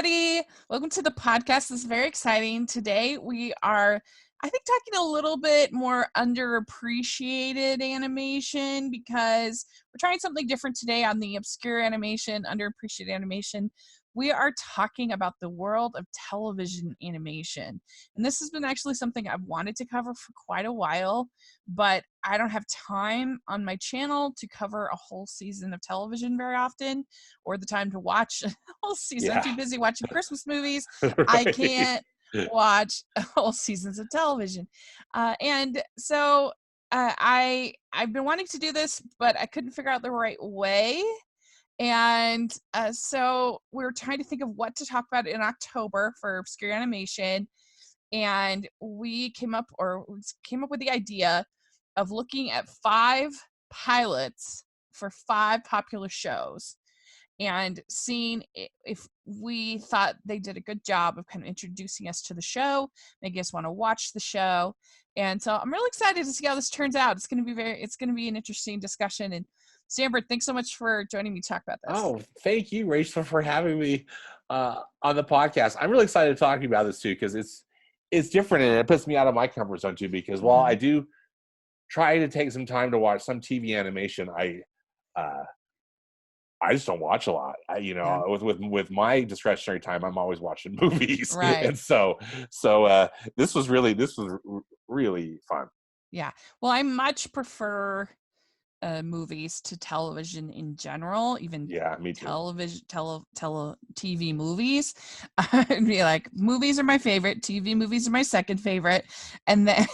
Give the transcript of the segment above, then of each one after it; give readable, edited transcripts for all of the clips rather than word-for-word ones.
everybody. Welcome to the podcast. This is very exciting. Today we are, I think, talking a little bit more underappreciated animation because we're trying something different today on the obscure animation, underappreciated animation. We are talking about the world of television animation. And this has been actually something I've wanted to cover for quite a while, but I don't have time on my channel to cover a whole season of television very often, or the time to watch a whole season. I'm too busy watching Christmas movies. Right. I can't watch whole seasons of television. And so I've been wanting to do this, but I couldn't figure out the right way. And so we were trying to think of what to talk about in October for obscure animation. And we came up with the idea of looking at 5 pilots for 5 popular shows and seeing if we thought they did a good job of kind of introducing us to the show, making us want to watch the show. And so I'm really excited to see how this turns out. It's going to be an interesting discussion. And Stanford, thanks so much for joining me to talk about this. Oh, thank you, Rachel, for having me on the podcast. I'm really excited to talk to you about this too, because it's different and it puts me out of my comfort zone too. Because while I do try to take some time to watch some TV animation, I just don't watch a lot. With my discretionary time, I'm always watching movies, right? And so this was really fun. Yeah. Well, I much prefer movies to television in general, even Me too. television, TV movies. I'd be like, movies are my favorite, TV movies are my second favorite, and then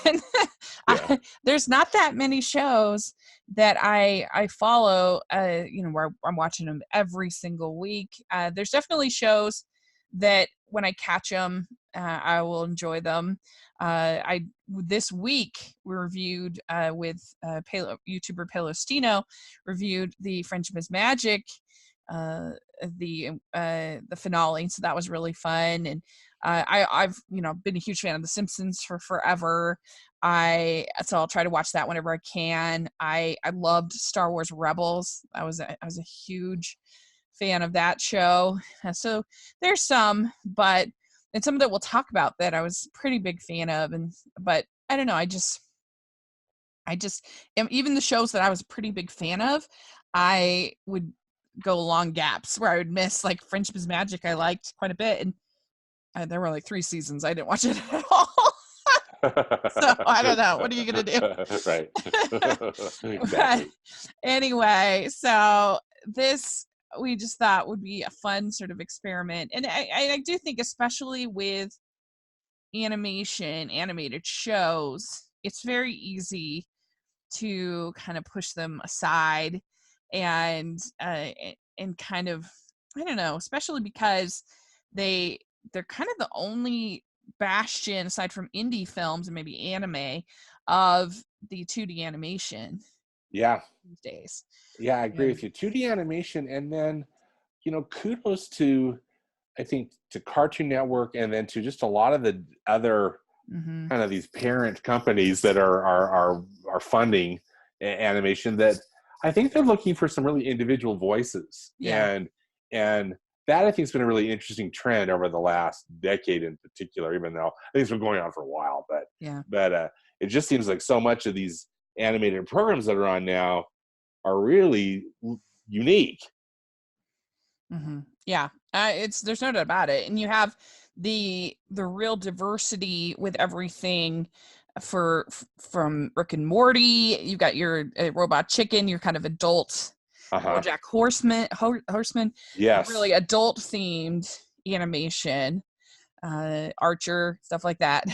there's not that many shows that I follow, where I'm watching them every single week. There's definitely shows that when I catch them, I will enjoy them. This week we reviewed with YouTuber Palestino reviewed the Friendship is Magic, the finale, so that was really fun. And I've been a huge fan of The Simpsons for forever. So I'll try to watch that whenever I can. I loved Star Wars Rebels. I was a huge fan of that show. So there's some, but and some that we'll talk about that I was a pretty big fan of, but I don't know. I just even the shows that I was a pretty big fan of, I would go long gaps where I would miss. Like Friendship is Magic, I liked quite a bit, and there were like 3 seasons. I didn't watch it at all. So I don't know. What are you gonna do? Right. Exactly. But anyway, so this we just thought would be a fun sort of experiment. And I do think, especially with animated shows, it's very easy to kind of push them aside and kind of, I don't know, especially because they're kind of the only bastion, aside from indie films and maybe anime, of the 2D animation. These days. I agree with you. 2D animation, and then kudos to, I think, to Cartoon Network, and then to just a lot of the other kind of these parent companies that are funding animation, that I think they're looking for some really individual voices. And that, I think, has been a really interesting trend over the last decade in particular, even though I think it's been going on for a while. But it just seems like so much of these animated programs that are on now are really unique. There's no doubt about it. And you have the real diversity with everything from Rick and Morty. You've got your Robot Chicken, your kind of adult BoJack Horseman, really adult themed animation, Archer, stuff like that.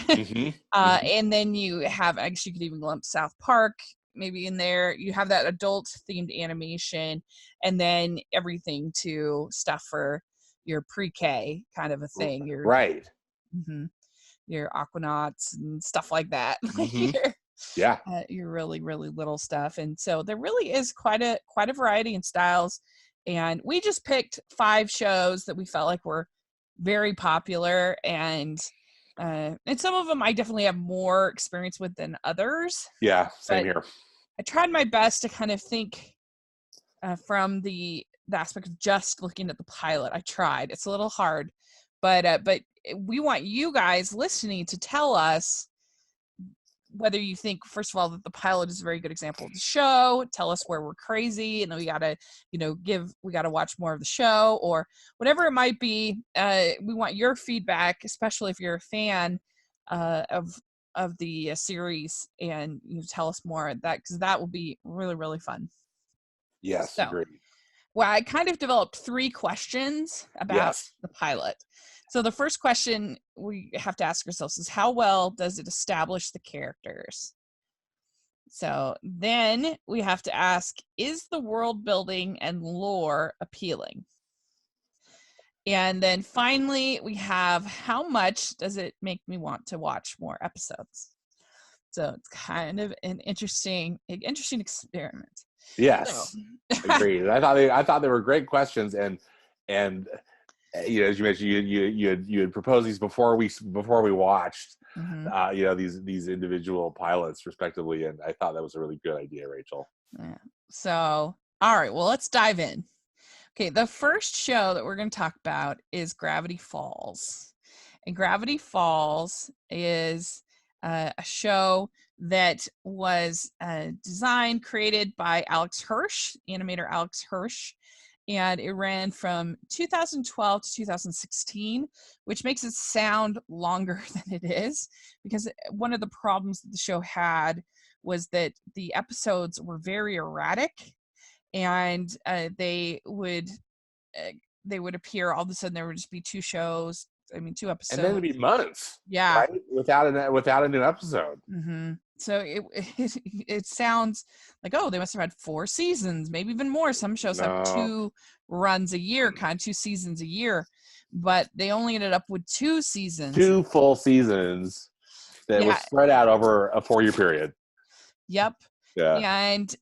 And then you have, I guess you could even lump South Park maybe in there. You have that adult themed animation, and then everything to stuff for your pre-K kind of a thing. Your Aquanauts and stuff like that. Your really, really little stuff. And so there really is quite a variety in styles. And we just picked 5 shows that we felt like were very popular, and some of them I definitely have more experience with than others. Same here. I tried my best to kind of think from the aspect of just looking at the pilot. I tried. It's a little hard, But we want you guys listening to tell us whether you think, first of all, that the pilot is a very good example of the show. Tell us where we're crazy and we gotta, we gotta watch more of the show, or whatever it might be. We want your feedback, especially if you're a fan of the series, and you tell us more of that, because that will be really, really fun. Yes, So, agreed. well, I kind of developed 3 questions about the pilot. So the first question we have to ask ourselves is, how well does it establish the characters? So then we have to ask, is the world building and lore appealing? And then finally, we have, how much does it make me want to watch more episodes? So it's kind of an interesting experiment. Yes, so. agreed. I thought they were great questions, and as you mentioned, you had proposed these before we watched, these individual pilots respectively, and I thought that was a really good idea, Rachel. Yeah. So, all right, well, let's dive in. Okay, the first show that we're going to talk about is Gravity Falls, and Gravity Falls is a show that was created by Alex Hirsch, animator Alex Hirsch. And it ran from 2012 to 2016, which makes it sound longer than it is, because one of the problems that the show had was that the episodes were very erratic, and they would appear all of a sudden. There would just be 2 shows. I mean, 2 episodes. And then it'd be months, yeah, right? Without a new episode. Mm-hmm. So it sounds like, oh, they must have had 4 seasons, maybe even more. Some shows have 2 runs a year, kind of 2 seasons a year, but they only ended up with 2 seasons. 2 full seasons that was spread out over a 4-year period. Yep. Yeah. And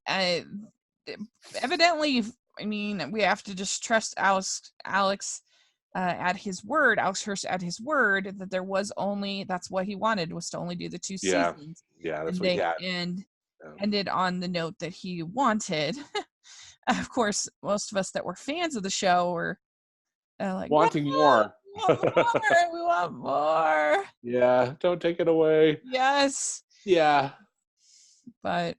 evidently, I mean, we have to just trust Alex at his word, Alex Hirsch at his word, that there was that's what he wanted, was to only do the 2 seasons. Yeah, that's and what he had. And ended on the note that he wanted. Of course, most of us that were fans of the show were like, wanting more. We want more. Yeah, don't take it away. Yes. Yeah. But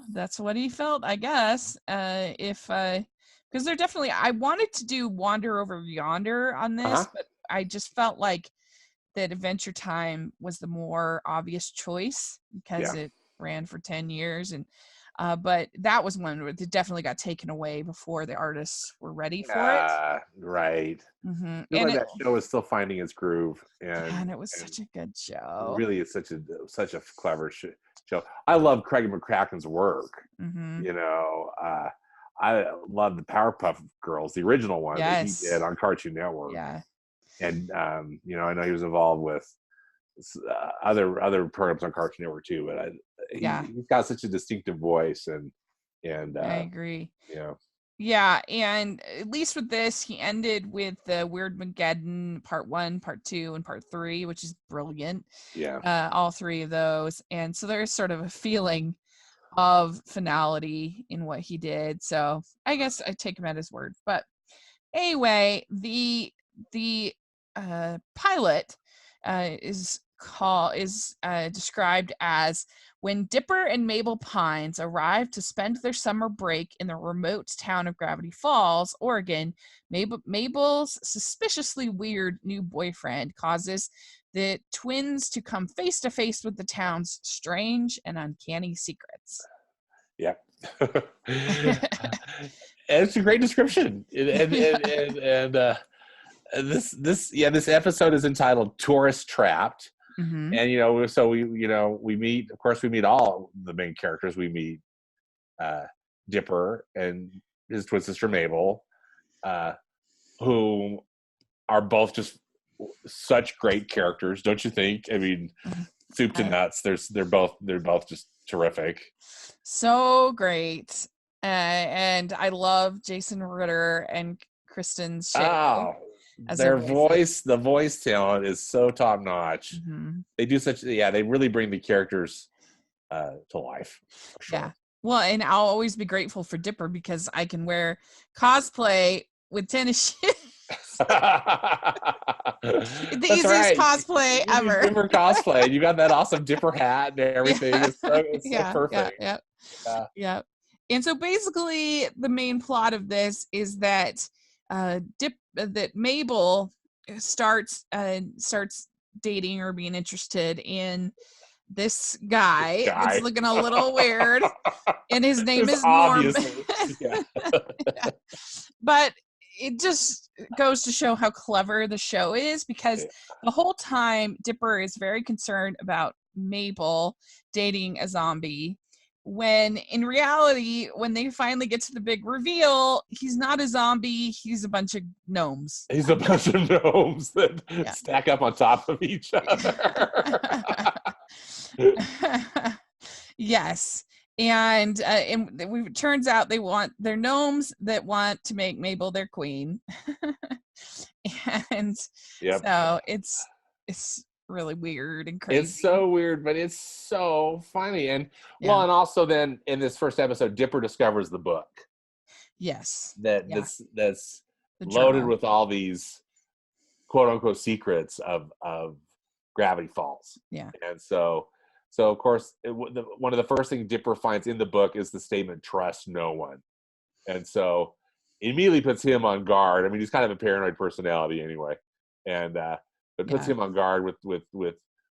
that's what he felt, I guess. Because they're definitely, I wanted to do Wander Over Yonder on this, but I just felt like that Adventure Time was the more obvious choice, because it ran for 10 years. And but that was one that definitely got taken away before the artists were ready for it. Right. Mm-hmm. And that show is still finding its groove, and it was such a good show. Really, it's such a clever show. I love Craig McCracken's work. Mm-hmm. I love the Powerpuff Girls, the original one that he did on Cartoon Network. Yeah. And I know he was involved with other programs on Cartoon Network too. But he's got such a distinctive voice, and I agree. Yeah. Yeah, and at least with this, he ended with the Weird Mageddon Part 1, Part 2, and Part 3, which is brilliant. Yeah. All 3 of those. And so there's sort of a feeling of finality in what he did. So I guess I take him at his word. But anyway, the pilot is described as, when Dipper and Mabel Pines arrive to spend their summer break in the remote town of Gravity Falls, Oregon, Mabel's suspiciously weird new boyfriend causes the twins to come face to face with the town's strange and uncanny secrets. Yeah. It's a great description. And this episode is entitled Tourist Trapped. Mm-hmm. And so we meet all the main characters. We meet Dipper and his twin sister Mabel, who are both just such great characters, don't you think? I mean, soup to nuts. They're both just terrific. So great. And I love Jason Ritter and Kristen Schaal. The voice talent is so top notch. Mm-hmm. They do they really bring the characters to life. For sure. Yeah. Well, and I'll always be grateful for Dipper, because I can wear cosplay with tennis shoes. The That's easiest right. cosplay You do ever. Dipper cosplay. You got that awesome Dipper hat and everything. Yeah. It's so Yeah, yeah, perfect. yeah, Yeah. yeah. And so basically the main plot of this is that that Mabel starts dating or being interested in this This guy that's guy. looking a little weird, and his name Just is Norm. obviously. Yeah. Yeah. But it just goes to show how clever the show is, because Yeah. the whole time Dipper is very concerned about Mabel dating a zombie, when in reality, when they finally get to the big reveal, he's not a zombie, he's a bunch of gnomes. He's a bunch of gnomes that Yeah. stack up on top of each other. Yes. And it turns out they're gnomes that want to make Mabel their queen. And Yep. so it's really weird and crazy. It's so weird, but it's so funny. And Yeah. and also then in this first episode, Dipper discovers the book Yes. that's The loaded journal. with all these quote unquote secrets of Gravity Falls. Yeah. And so of course one of the first things Dipper finds in the book is the statement, "Trust no one." And so immediately puts him on guard. I mean, he's kind of a paranoid personality anyway, and but puts him on guard with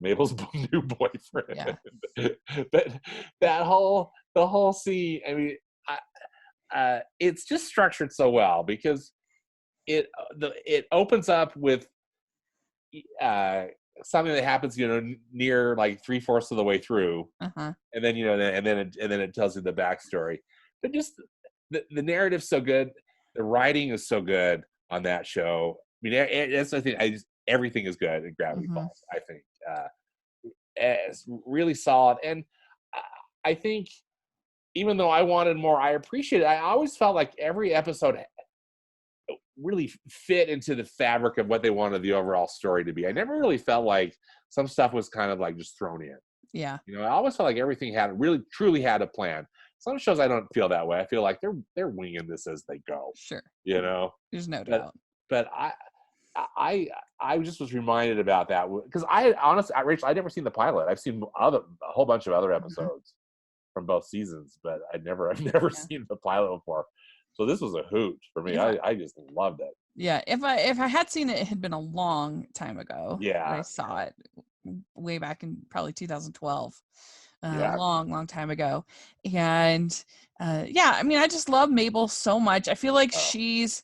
Mabel's new boyfriend. Yeah. But the whole scene, I mean, it's just structured so well, because it opens up with something that happens, near like 3/4 of the way through, and then and then it tells you the backstory. But just the narrative's so good, the writing is so good on that show. I mean, that's the thing. Everything is good in Gravity Falls. I think it's really solid, and I think even though I wanted more, I appreciate it. I always felt like every episode really fit into the fabric of what they wanted the overall story to be. I never really felt like some stuff was kind of like just thrown in. Yeah. I always felt like everything truly had a plan. Some shows I don't feel that way. I feel like they're winging this as they go. Sure. There's no doubt. But I just was reminded about that, because Rachel, I'd never seen the pilot. I've seen a whole bunch of other episodes from both seasons, but I've never seen the pilot before. So this was a hoot for me. I just loved it. Yeah, if I had seen it, it had been a long time ago. Yeah, I saw it way back in probably 2012. Yeah. Long time ago. And I mean, I just love Mabel so much. I feel like she's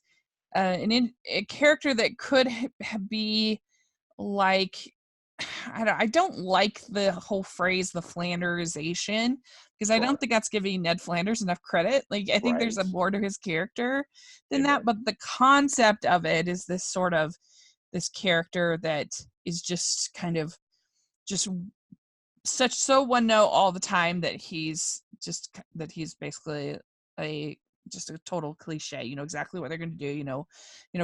a character that could be like, I don't like the whole phrase, the Flandersization, because I don't think that's giving Ned Flanders enough credit. Like, I think there's a more to his character than that, but the concept of it is this sort of this character that is just kind of just so one note all the time that he's basically just a total cliche, exactly what they're going to do,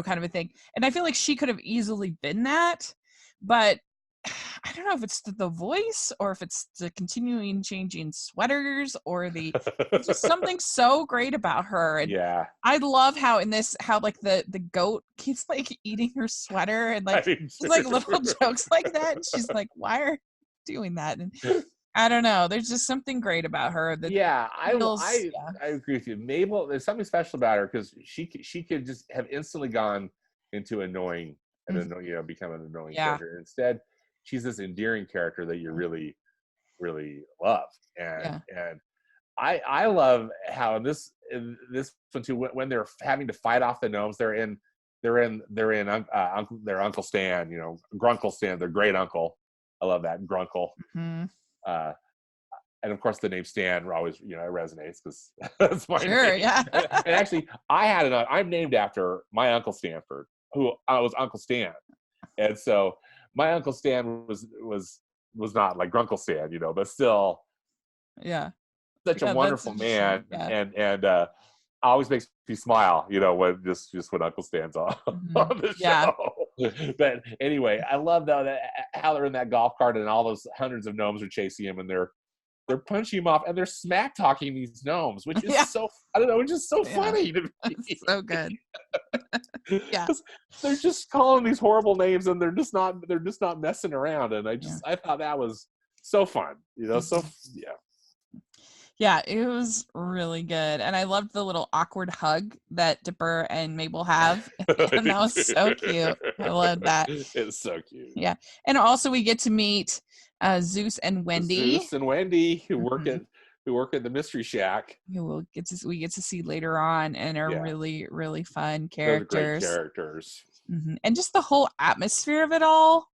kind of a thing. And I feel like she could have easily been that, but I don't know if it's the voice or if it's the continuing changing sweaters or it's just something so great about her. And I love how like the goat keeps like eating her sweater, and like there's like little jokes like that. And she's like, why are you doing that? And I don't know. There's just something great about her. That I agree with you. Mabel, there's something special about her, because she could just have instantly gone into annoying and become an annoying character. Instead, she's this endearing character that you really, really love. And I love how in this one too, when they're having to fight off the gnomes, they're in their Uncle Stan, Grunkle Stan, their great uncle. I love that, Grunkle. And of course the name Stan always it resonates, because that's my name. And actually I'm named after my Uncle Stanford, who was Uncle Stan. And so my Uncle Stan was not like Grunkle Stan, but still such a wonderful man. And always makes me smile, when when Uncle Stan's on the show. But anyway, I love how they're in that golf cart and all those hundreds of gnomes are chasing him, and they're they're punching him off, and they're smack talking these gnomes, which is Yeah. so, I don't know, it's just so funny to me. It's so good. Yeah. They're just calling these horrible names, and they're just not messing around. And I thought that was so fun, so yeah. Yeah, it was really good. And I loved the little awkward hug that Dipper and Mabel have. And that was so cute. I love that. It's so cute. Yeah. And also we get to meet Zeus and Wendy. Zeus and Wendy who work at the Mystery Shack. We get to see later on, and are really, really fun characters. They're great characters. And just the whole atmosphere of it all.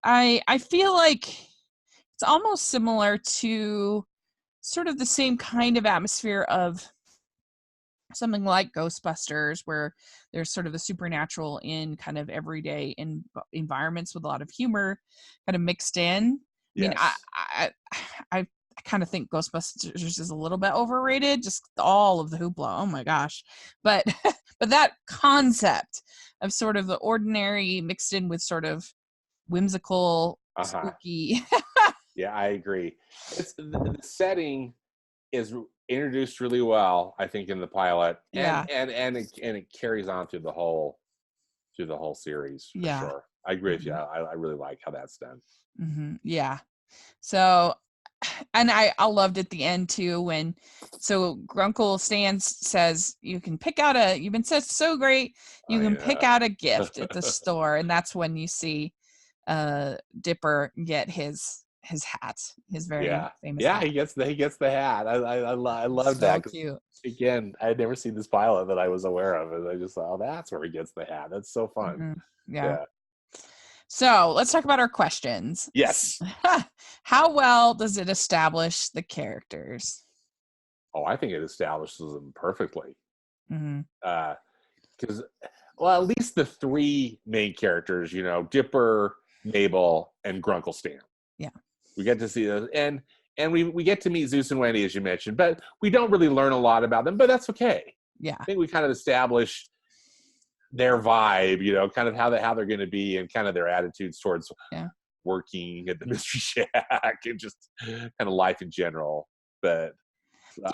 I feel like it's almost similar to sort of the same kind of atmosphere of something like Ghostbusters, where there's sort of the supernatural in kind of everyday environments with a lot of humor kind of mixed in. Yes. I mean, I kind of think Ghostbusters is a little bit overrated, just all of the hoopla. Oh my gosh. But but that concept of sort of the ordinary mixed in with sort of whimsical, spooky. Yeah, I agree. It's the setting is introduced really well, I think, in the pilot, and it carries on through the whole series. For sure. I agree with you. I really like how that's done. Yeah. So, and I loved at the end too when Grunkle Stan says you've been so great, you can pick out a gift at the store, and that's when you see Dipper get his hat, his very famous hat. He gets the hat. I love so that. Cute. Again, I had never seen this pilot that I was aware of, and I just thought, that's where he gets the hat. That's so fun. Yeah. So let's talk about our questions. Yes. How well does it establish the characters? Oh, I think it establishes them perfectly. Because, at least the three main characters, Dipper, Mabel, and Grunkle Stan. Yeah. We get to see those. And we get to meet Zeus and Wendy, as you mentioned, but we don't really learn a lot about them, but that's okay. Yeah. I think we kind of established their vibe, kind of how they're going to be, and kind of their attitudes towards working at the Mystery Shack and just kind of life in general. But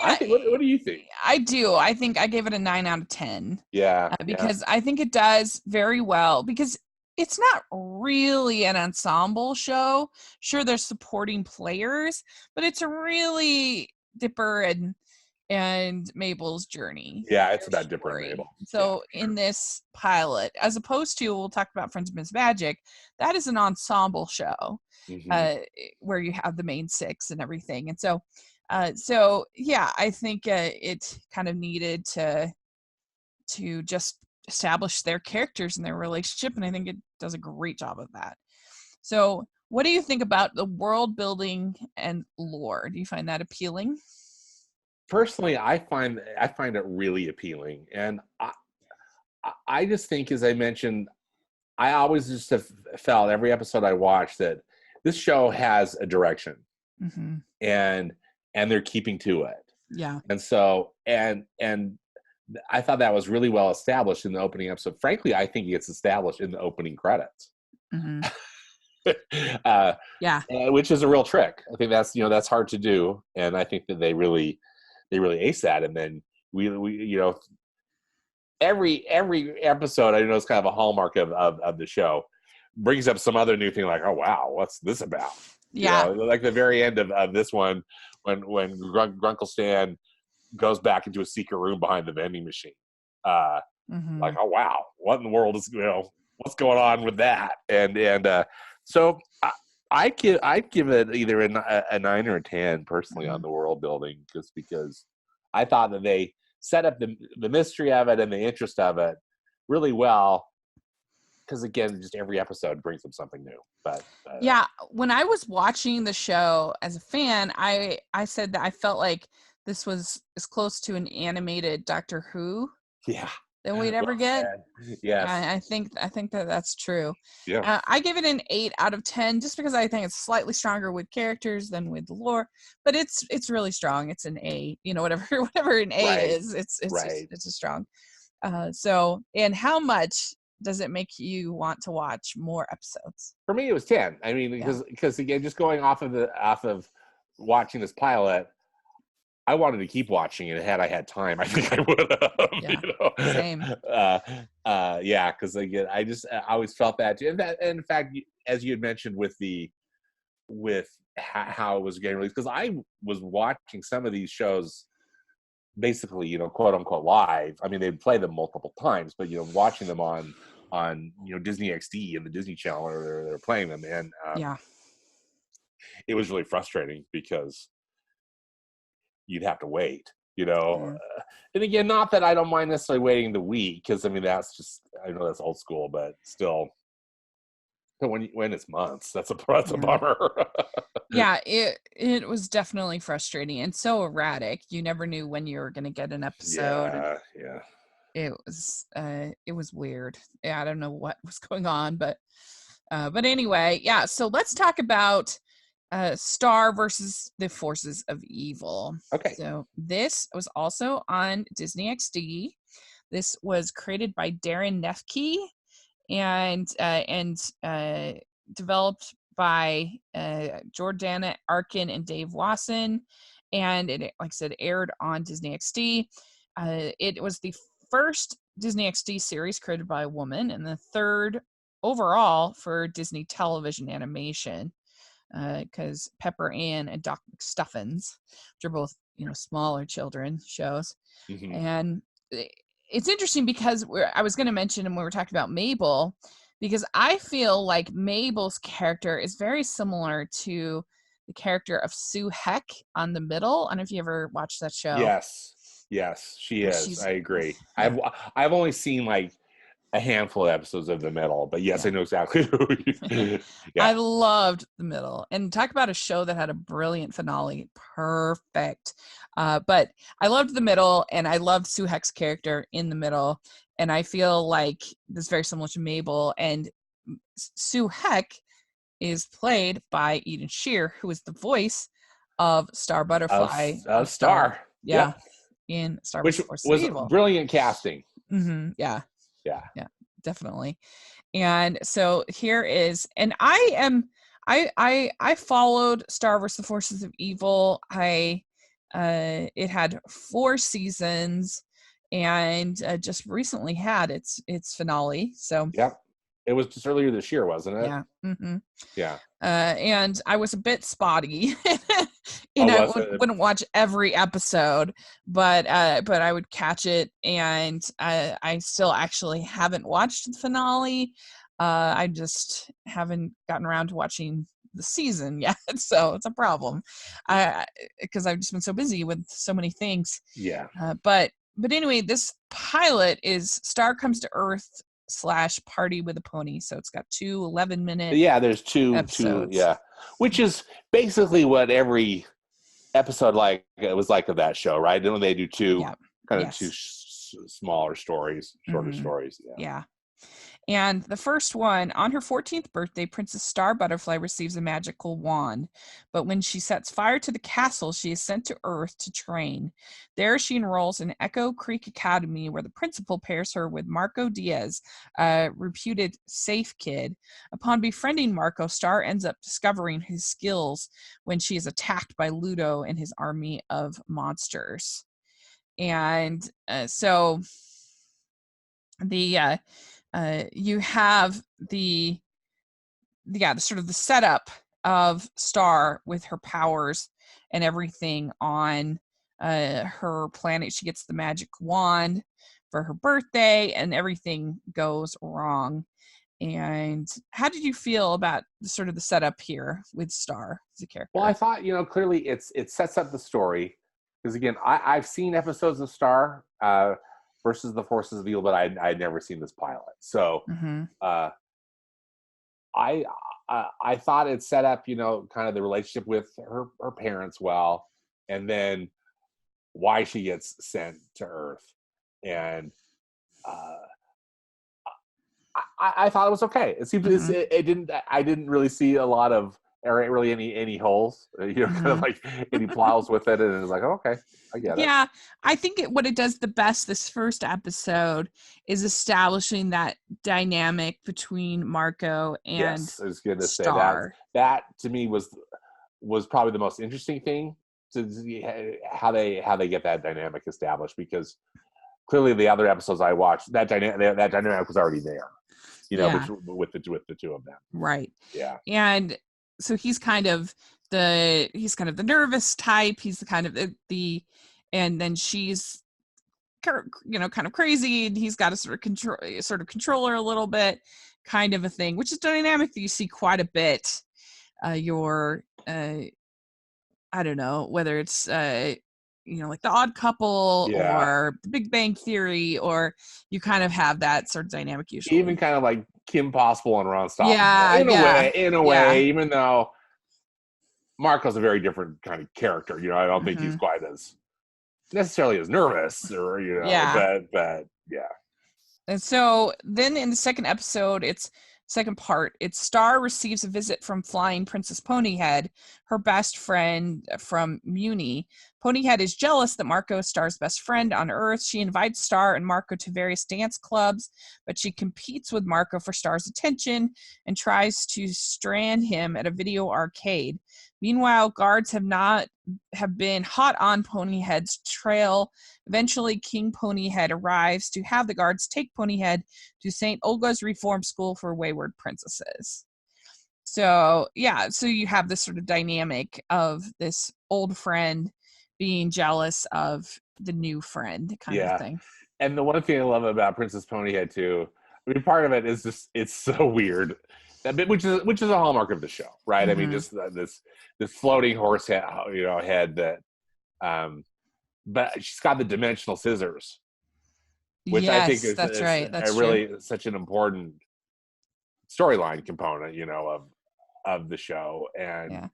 I think, what do you think? I do. I think I gave it a 9 out of 10. Yeah. Because I think it does very well, because it's not really an ensemble show. Sure, there's supporting players, but it's really Dipper and Mabel's journey. Yeah, it's about Dipper and Mabel. So in this pilot, as opposed to, we'll talk about Friends of Miss Magic, that is an ensemble show where you have the main six and everything. And so I think it kind of needed to just establish their characters and their relationship, and I think it does a great job of that. So what do you think about the world building and lore? Do you find that appealing? Personally, I find it really appealing, and I just think, as I mentioned, I always just have felt every episode I watch that this show has a direction, and they're keeping to it. Yeah. And so and I thought that was really well established in the opening episode. Frankly, I think it gets established in the opening credits. Which is a real trick. I think that's hard to do, and I think that they really ace that. And then we every episode, I know it's kind of a hallmark of the show, brings up some other new thing, like, oh wow, what's this about? Like the very end of this one, when Grunkle Stan goes back into a secret room behind the vending machine. Like, oh wow, what in the world is what's going on with that? And so I'd give it either a 9 or a 10 personally on the world building, just because I thought that they set up the mystery of it and the interest of it really well. Because again, just every episode brings them something new. But when I was watching the show as a fan, I said that I felt like this was as close to an animated Doctor Who than we'd ever get. Yes. I think that's true. Yeah. I give it an 8 out of 10 just because I think it's slightly stronger with characters than with the lore, but it's really strong. It's an A, whatever an A is, it's a strong. So, and how much does it make you want to watch more episodes? For me, it was 10. I mean, because again, just going off of watching this pilot, I wanted to keep watching it. Had I had time, I think I would have. Yeah, same. Yeah, because again, I always felt that too. And in fact, as you had mentioned with how it was getting released, because I was watching some of these shows basically, quote unquote live. I mean, they'd play them multiple times, but watching them on Disney XD and the Disney Channel, where they're playing them, and it was really frustrating because you'd have to wait, Yeah. And again, not that I don't mind necessarily waiting the week, because I mean I know that's old school, but still, when it's months, that's a bummer. Yeah, it was definitely frustrating and so erratic. You never knew when you were going to get an episode. Yeah. It was weird. Yeah, I don't know what was going on, but anyway, yeah. So let's talk about Star versus the Forces of Evil. Okay. So this was also on Disney XD. This was created by Darren Nefke and developed by Jordana Arkin and Dave Wasson, and it, like I said, aired on Disney XD. It was the first Disney XD series created by a woman, and the third overall for Disney television animation, because Pepper Ann and Doc McStuffins, which are both smaller children shows. Mm-hmm. And it's interesting because I was going to mention, and we were talking about Mabel, because I feel like Mabel's character is very similar to the character of Sue Heck on The Middle. I don't know if you ever watched that show. Yes, she is. I agree. Yeah. I've only seen like a handful of episodes of The Middle, but yes, I know exactly who you. I loved The Middle, and talk about a show that had a brilliant finale. Perfect. But I loved The Middle, and I loved Sue Heck's character in The Middle, and I feel like this is very similar to Mabel, and Sue Heck is played by Eden Shear, who is the voice of Star Butterfly of Star. Yeah. In Star Wars, which was brilliant casting. Mm-hmm. Yeah, definitely. And so here is, and I followed Star Wars: The Forces of Evil. It had 4 seasons, and just recently had its finale. So it was just earlier this year, wasn't it? Yeah. Mm-hmm. Yeah. And I was a bit spotty. I wouldn't watch every episode, but I would catch it, and I still actually haven't watched the finale. I just haven't gotten around to watching the season yet, so it's a problem. Because I've just been so busy with so many things. Yeah. But anyway, this pilot is Star Comes to Earth / Party with a Pony, so it's got 2 11-minute there's two episodes. Which is basically what every episode it was like of that show, right? And when they do 2 two smaller stories, shorter stories. Yeah. And the first one, on her 14th birthday, Princess Star Butterfly receives a magical wand. But when she sets fire to the castle, she is sent to Earth to train. There she enrolls in Echo Creek Academy, where the principal pairs her with Marco Diaz, a reputed safe kid. Upon befriending Marco, Star ends up discovering his skills when she is attacked by Ludo and his army of monsters. And so the you have the sort of the setup of Star with her powers and everything on her planet. She gets the magic wand for her birthday, and everything goes wrong. And how did you feel about sort of the setup here with Star as a character? Well, I thought, clearly it sets up the story, because again, I've seen episodes of Star versus the Forces of Evil, but I'd never seen this pilot. So I thought it set up, kind of the relationship with her parents well, and then why she gets sent to Earth. And I thought it was okay. It seemed I didn't really see a lot of, or really any holes, kind of like any plows with it, and it was like, oh, okay, I get it. Yeah, I think what it does the best this first episode is establishing that dynamic between Marco and I was going to say Star. that to me was was probably the most interesting thing to see how they get that dynamic established, because clearly the other episodes I watched, that dynamic was already there, with the two of them. Right. Yeah. And so he's kind of the nervous type. He's the kind of the and then she's kind of crazy, and he's got to sort of control her a little bit, kind of a thing, which is dynamic that you see quite a bit. I don't know whether it's like The Odd Couple or The Big Bang Theory, or you kind of have that sort of dynamic usually. Even kind of like Kim Possible and Ron Stoppable. In a way, even though Marco's a very different kind of character. I don't think he's quite as necessarily as nervous, or but yeah. And so then in the second part, Star receives a visit from flying Princess Ponyhead, her best friend from Muni. Ponyhead is jealous that Marco is Star's best friend on Earth. She invites Star and Marco to various dance clubs, but she competes with Marco for Star's attention and tries to strand him at a video arcade. Meanwhile, guards have been hot on Ponyhead's trail. Eventually, King Ponyhead arrives to have the guards take Ponyhead to St. Olga's Reform School for Wayward Princesses. So you have this sort of dynamic of this old friend being jealous of the new friend kind of thing. And the one thing I love about Princess Ponyhead too, I mean, part of it is just, it's so weird. That bit, which is a hallmark of the show, right? I mean, just this floating horse head, that, but she's got the dimensional scissors, which I think is right. That's really such an important storyline component, of the show, and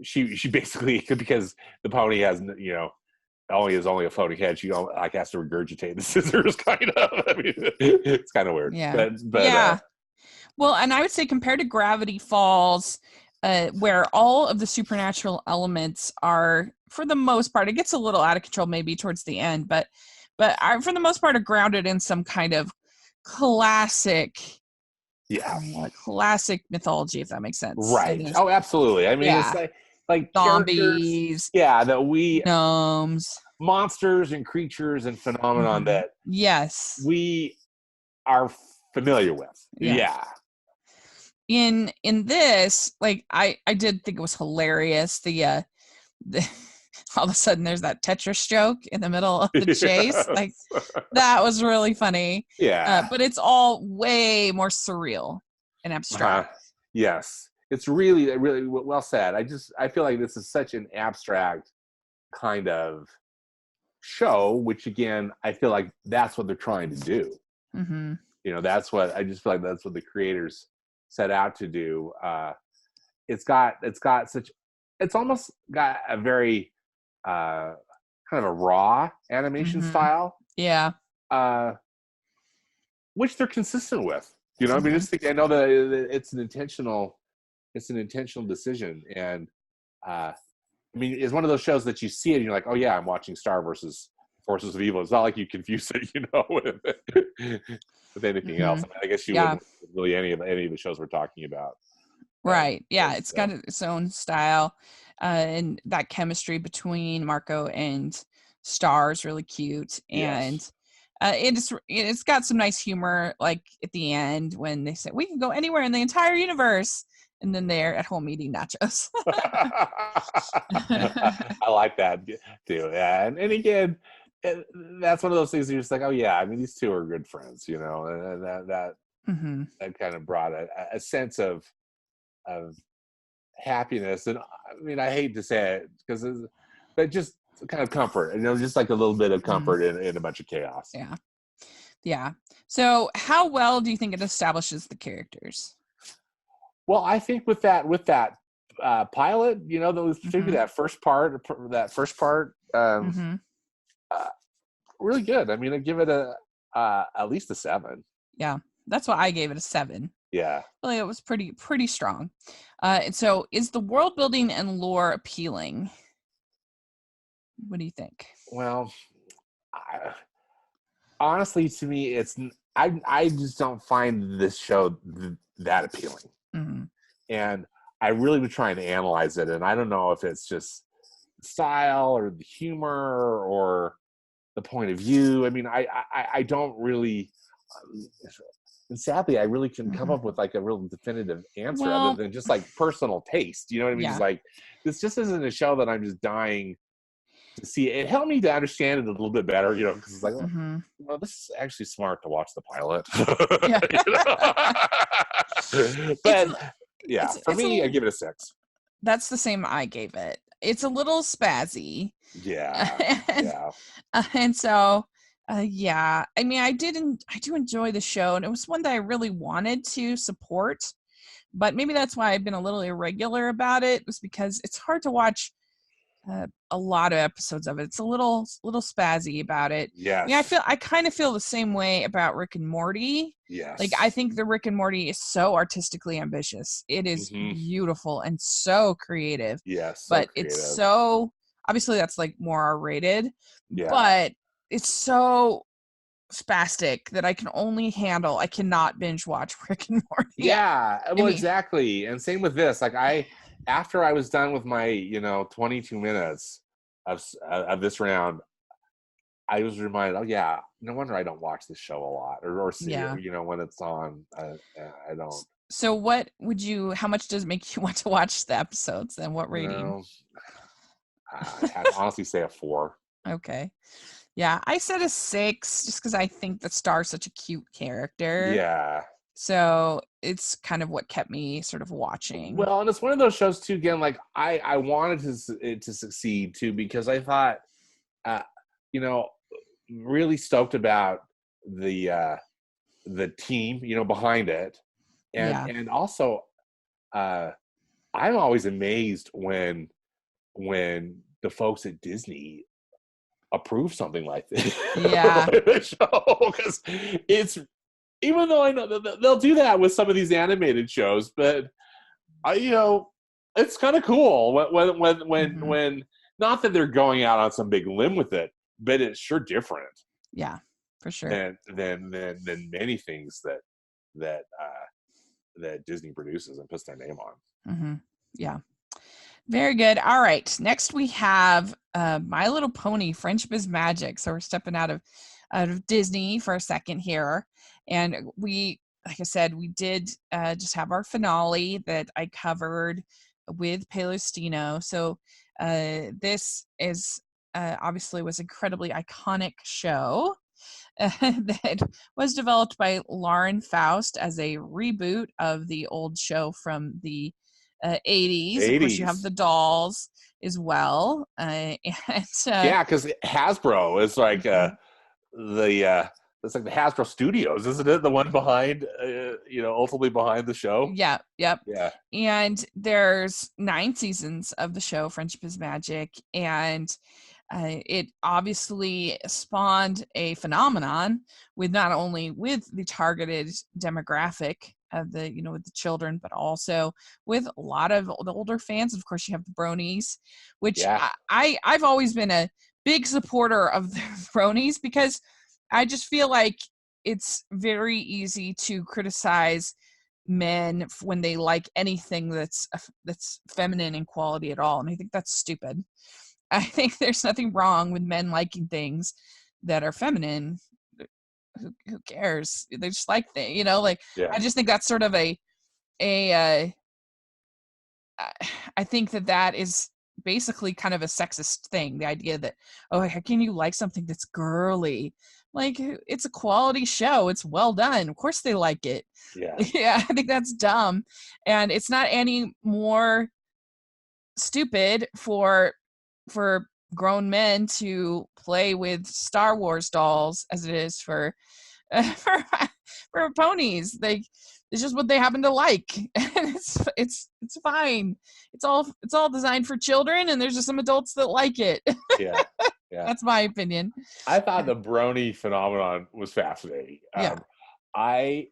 she basically, because the pony has only a floating head, she has to regurgitate the scissors, kind of. I mean, it's kind of weird. But well, and I would say compared to Gravity Falls, where all of the supernatural elements are, for the most part, it gets a little out of control maybe towards the end, but for the most part are grounded in some kind of classic mythology, if that makes sense. Right. Oh, absolutely. I mean, it's like zombies, gnomes, monsters and creatures and phenomenon that we are familiar with. Yeah. In this, like I did think it was hilarious. The all of a sudden there's that Tetris joke in the middle of the chase. Like that was really funny. Yeah. But it's all way more surreal and abstract. Yes. It's really, really well said. I feel like this is such an abstract kind of show, which again, I feel like that's what they're trying to do. Mm-hmm. That's what I just feel like that's what the creators set out to do. It's almost got a very kind of a raw animation style. Yeah. Which they're consistent with. I mean, I know that it's an intentional decision, and I mean, it's one of those shows that you see it and you're like, oh yeah, I'm watching Star versus Forces of Evil. It's not like you confuse it, with anything else. I mean, I guess you wouldn't really any of the shows we're talking about. Right. Yeah, it's got its own style, and that chemistry between Marco and Star is really cute, and it's got some nice humor, like at the end when they say we can go anywhere in the entire universe, and then they're at home eating nachos. I like that too. Yeah, and again, that's one of those things that you're just like, oh yeah, I mean, these two are good friends, and that kind of brought a sense of happiness, and I mean, I hate to say it but just kind of comfort, just like a little bit of comfort in a bunch of chaos. Yeah. So how well do you think it establishes the characters? Well, I think with that pilot, particularly that first part, really good. I mean, I give it at least a 7. Yeah, that's why I gave it a 7. Yeah, really, it was pretty strong. And so, is the world building and lore appealing? What do you think? Well, honestly, to me, I just don't find this show that appealing. Mm-hmm. And I really was trying to analyze it, and I don't know if it's just style or the humor or the point of view. I mean, I don't really, and sadly, I really couldn't come up with like a real definitive answer other Well, than just like personal taste. You know what I mean? yeah. Just like, this just isn't a show that I'm just dying to see. It helped me to understand it a little bit better, you know, because it's like, well, this is actually smart to watch the pilot. Yeah. But yeah, for me, I give it a 6. That's the same I gave it. It's a little spazzy. Yeah. Yeah. And so, yeah, I mean, I do enjoy the show, and it was one that I really wanted to support, but maybe that's why I've been a little irregular about it, was because it's hard to watch a lot of episodes of it. It's a little spazzy about it. Yes. Yeah, I kind of feel the same way about Rick and Morty. Yes. Like, I think the Rick and Morty is so artistically ambitious. It is beautiful and so creative. Yes. But it's so, obviously that's like more R-rated. Yeah. But it's so spastic that I cannot binge watch Rick and Morty. Yeah. Well, exactly. And same with this. Like, after I was done with my, 22 minutes of this round, I was reminded, oh yeah, no wonder I don't watch this show a lot or see it, when it's on. I don't. So how much does it make you want to watch the episodes, and what rating? I'd honestly say a 4. Okay. Yeah, I said a 6 just because I think that Star's such a cute character. Yeah. So it's kind of what kept me sort of watching. Well, and it's one of those shows too, again, like I wanted it to succeed too, because I thought, really stoked about the team, behind it. And also, I'm always amazed when the folks at Disney approve something like this. Yeah. Because it's, even though I know that they'll do that with some of these animated shows, but it's kind of cool when not that they're going out on some big limb with it, but it's sure different. Yeah, for sure. Than many things that Disney produces and puts their name on. Mm-hmm. Yeah. Very good. All right. Next we have My Little Pony, Friendship is Magic. So we're stepping out of Disney for a second here. And we, like I said, we did just have our finale that I covered with Palestino. So this is obviously was incredibly iconic show that was developed by Lauren Faust as a reboot of the old show from the 80s. Of course, you have the dolls as well. Yeah, because Hasbro is like it's like the Hasbro Studios, isn't it? The one behind, ultimately behind the show. Yeah. Yep. Yeah. And there's 9 seasons of the show, Friendship is Magic, and it obviously spawned a phenomenon with not only with the targeted demographic of the, with the children, but also with a lot of the older fans. Of course, you have the bronies, which I've always been a big supporter of the bronies, because I just feel like it's very easy to criticize men when they like anything that's feminine in quality at all, and I think that's stupid. I think there's nothing wrong with men liking things that are feminine. Who cares? They just like things, I just think that's sort of I think that is basically kind of a sexist thing. The idea that, oh, how can you like something that's girly? Like, it's a quality show. It's well done. Of course they like it. Yeah. Yeah, I think that's dumb. And it's not any more stupid for grown men to play with Star Wars dolls as it is for ponies. It's just what they happen to like, and it's fine. It's all designed for children, and there's just some adults that like it. Yeah. That's my opinion. I thought the brony phenomenon was fascinating. I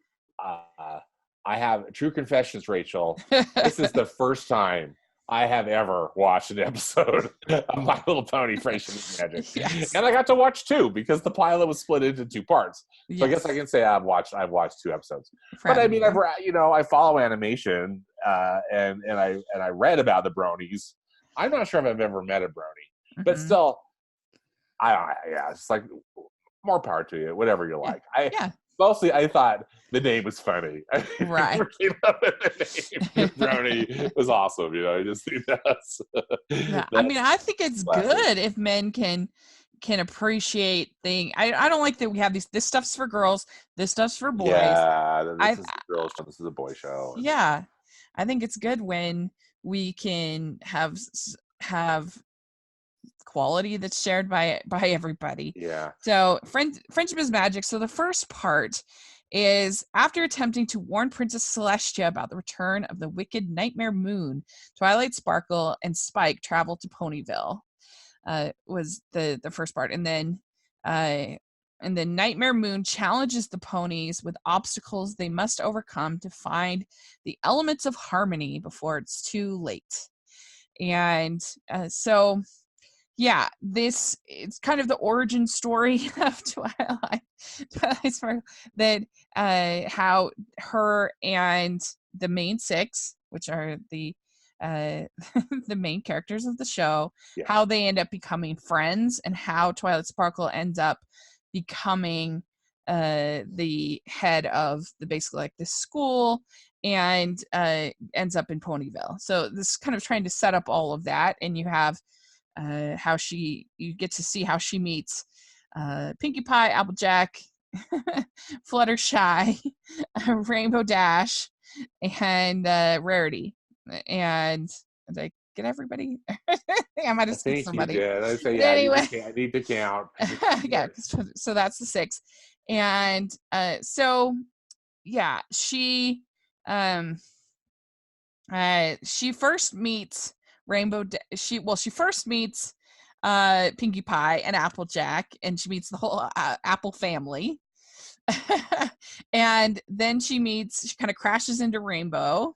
have true confessions, Rachel. This is the first time I have ever watched an episode of My Little Pony, Friendship is Magic. Yes. And I got to watch 2 because the pilot was split into 2 parts. So Yes. I guess I can say I've watched 2 episodes. But I mean, I follow animation I read about the bronies. I'm not sure if I've ever met a brony, but Mm-hmm. still, it's like more power to you, whatever you like. Yeah. Mostly I thought the name was funny. Right. Whoever came up with the name brony was awesome. I just think that's I mean, I think it's classic. good if men can appreciate things. I don't like that we have this stuff's for girls, this stuff's for boys. Yeah, this is a girl show, this is a boy show. Yeah, I think it's good when we can have quality that's shared by everybody. Yeah. So friendship is magic. So the first part is after attempting to warn Princess Celestia about the return of the wicked Nightmare Moon, Twilight Sparkle and Spike travel to Ponyville. Was the first part, and then Nightmare Moon challenges the ponies with obstacles they must overcome to find the elements of harmony before it's too late. And so yeah, it's kind of the origin story of Twilight Sparkle, that how her and the main six, which are the the main characters of the show, how they end up becoming friends, and how Twilight Sparkle ends up becoming the head of the basically like this school, and ends up in Ponyville. So this is kind of trying to set up all of that, and you have how you get to see how she meets Pinkie Pie, Applejack, Fluttershy, Rainbow Dash, and Rarity. And did I get everybody? I might have skipped somebody. You did. I say, but anyway, I need to count. Yeah, so that's the 6. And so yeah, she first meets she first meets Pinkie Pie and Applejack, and she meets the whole Apple family. And then she kind of crashes into Rainbow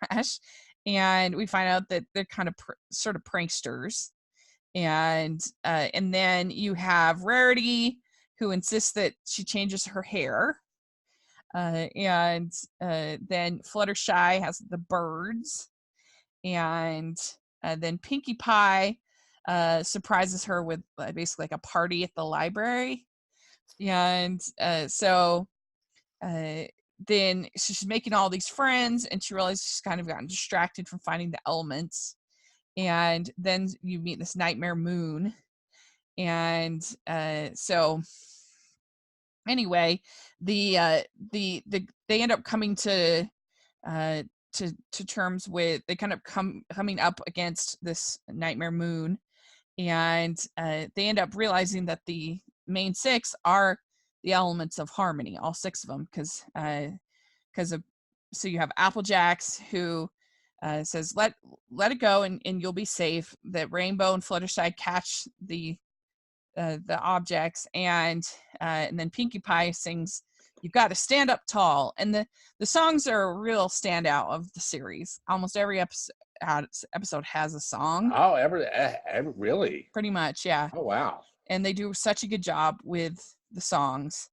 Dash, and we find out that they're kind of sort of pranksters. And then you have Rarity, who insists that she changes her hair. And then Fluttershy has the birds. And then Pinkie Pie surprises her with basically like a party at the library. And so then she's making all these friends, and she realizes she's kind of gotten distracted from finding the elements. And then you meet this Nightmare Moon. And so anyway, they end up coming to terms with, they kind of coming up against this Nightmare Moon, and they end up realizing that the main 6 are the elements of harmony, all 6 of them, because of, so you have Applejacks, who says let it go, and you'll be safe. That Rainbow and Fluttershy catch the objects, and then Pinkie Pie sings "You've Got to Stand Up Tall," and the songs are a real standout of the series. Almost every episode has a song. Oh, every really? Pretty much, yeah. Oh, wow. And they do such a good job with the songs.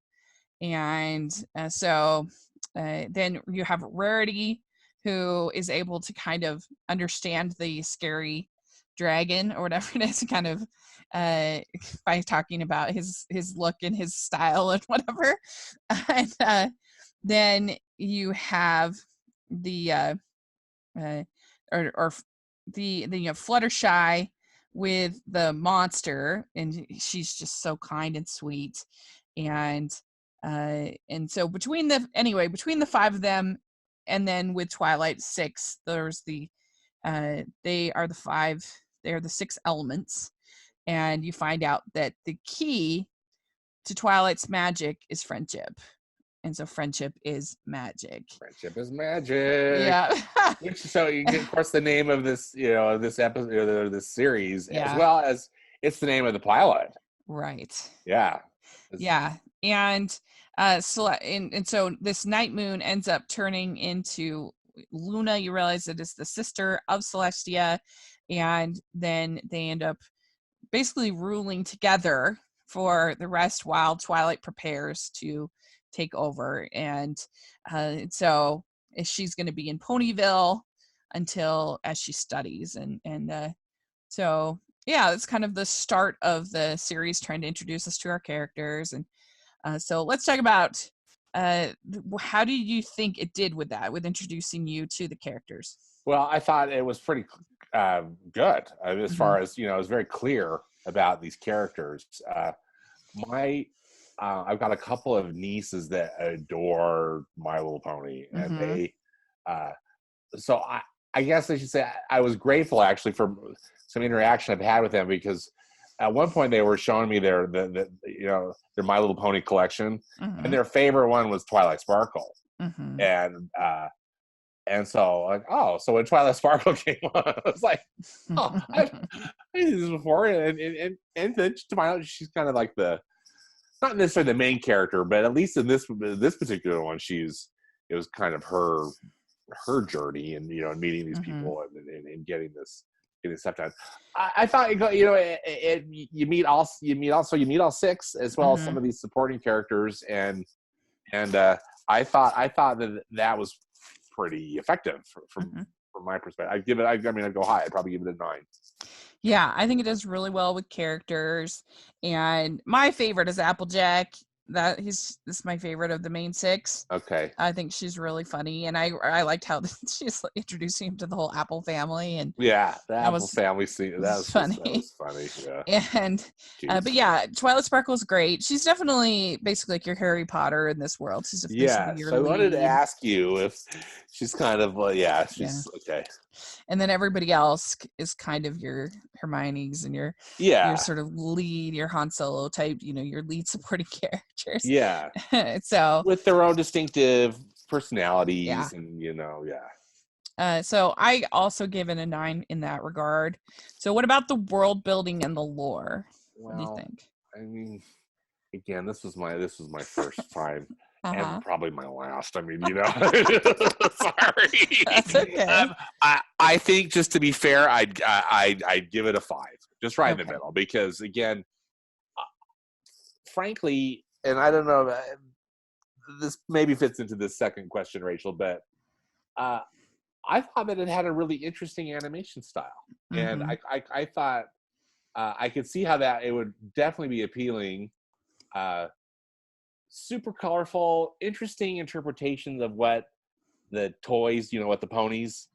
And so then you have Rarity, who is able to kind of understand the scary dragon or whatever it is, kind of by talking about his look and his style and whatever. And then you have the then you have Fluttershy with the monster, and she's just so kind and sweet. And so between the 5 of them, and then with Twilight 6, there's they are the 6 elements. And you find out that the key to Twilight's magic is friendship. And so friendship is magic. Friendship is magic. Yeah. So you get, of course, the name of this, this episode, or this series, as well as it's the name of the pilot. Right. Yeah. Yeah. And so this Night Moon ends up turning into Luna. You realize it is the sister of Celestia, and then they end up basically ruling together for the rest while Twilight prepares to take over. And so she's going to be in Ponyville until as she studies. So yeah, it's kind of the start of the series, trying to introduce us to our characters. And so let's talk about how do you think it did with that, with introducing you to the characters? Well, I thought it was pretty good as far as, it was very clear about these characters. I've got a couple of nieces that adore My Little Pony, and they, so I guess I should say I was grateful actually for some interaction I've had with them, because at one point they were showing me their My Little Pony collection, and their favorite one was Twilight Sparkle, and so like, oh, so when Twilight Sparkle came on, I was like, oh, I've seen this before, and then to my knowledge, she's kind of like not necessarily the main character, but at least in this particular one, it was kind of her journey, and meeting these people and getting stuff done. I thought you meet all six, as well as some of these supporting characters, and I thought that was pretty effective from my perspective. I'd go high. I'd probably give it a 9. Yeah, I think it does really well with characters. And my favorite is Applejack. This is my favorite of the main 6. Okay. I think she's really funny, and I liked how she's introducing him to the whole Apple family, and the Apple family scene that was funny. That was funny. Yeah. And but yeah, Twilight Sparkle is great. She's definitely basically like your Harry Potter in this world. She's basically your so lead. I wanted to ask you if she's kind of she's okay. And then everybody else is kind of your Hermione's and your sort of lead, your Han Solo type, your lead supporting characters. Yeah. So with their own distinctive personalities and so I also give it a 9 in that regard. So what about the world building and the lore? What do you think? I mean, again, this was my first time. And probably my last. Sorry. That's okay. I think, just to be fair, I'd give it a 5, just right in the middle, because again, frankly, and I don't know, this maybe fits into this second question, Rachel, but I thought that it had a really interesting animation style, and I thought I could see how that it would definitely be appealing. Super colorful, interesting interpretations of what the toys, what the ponies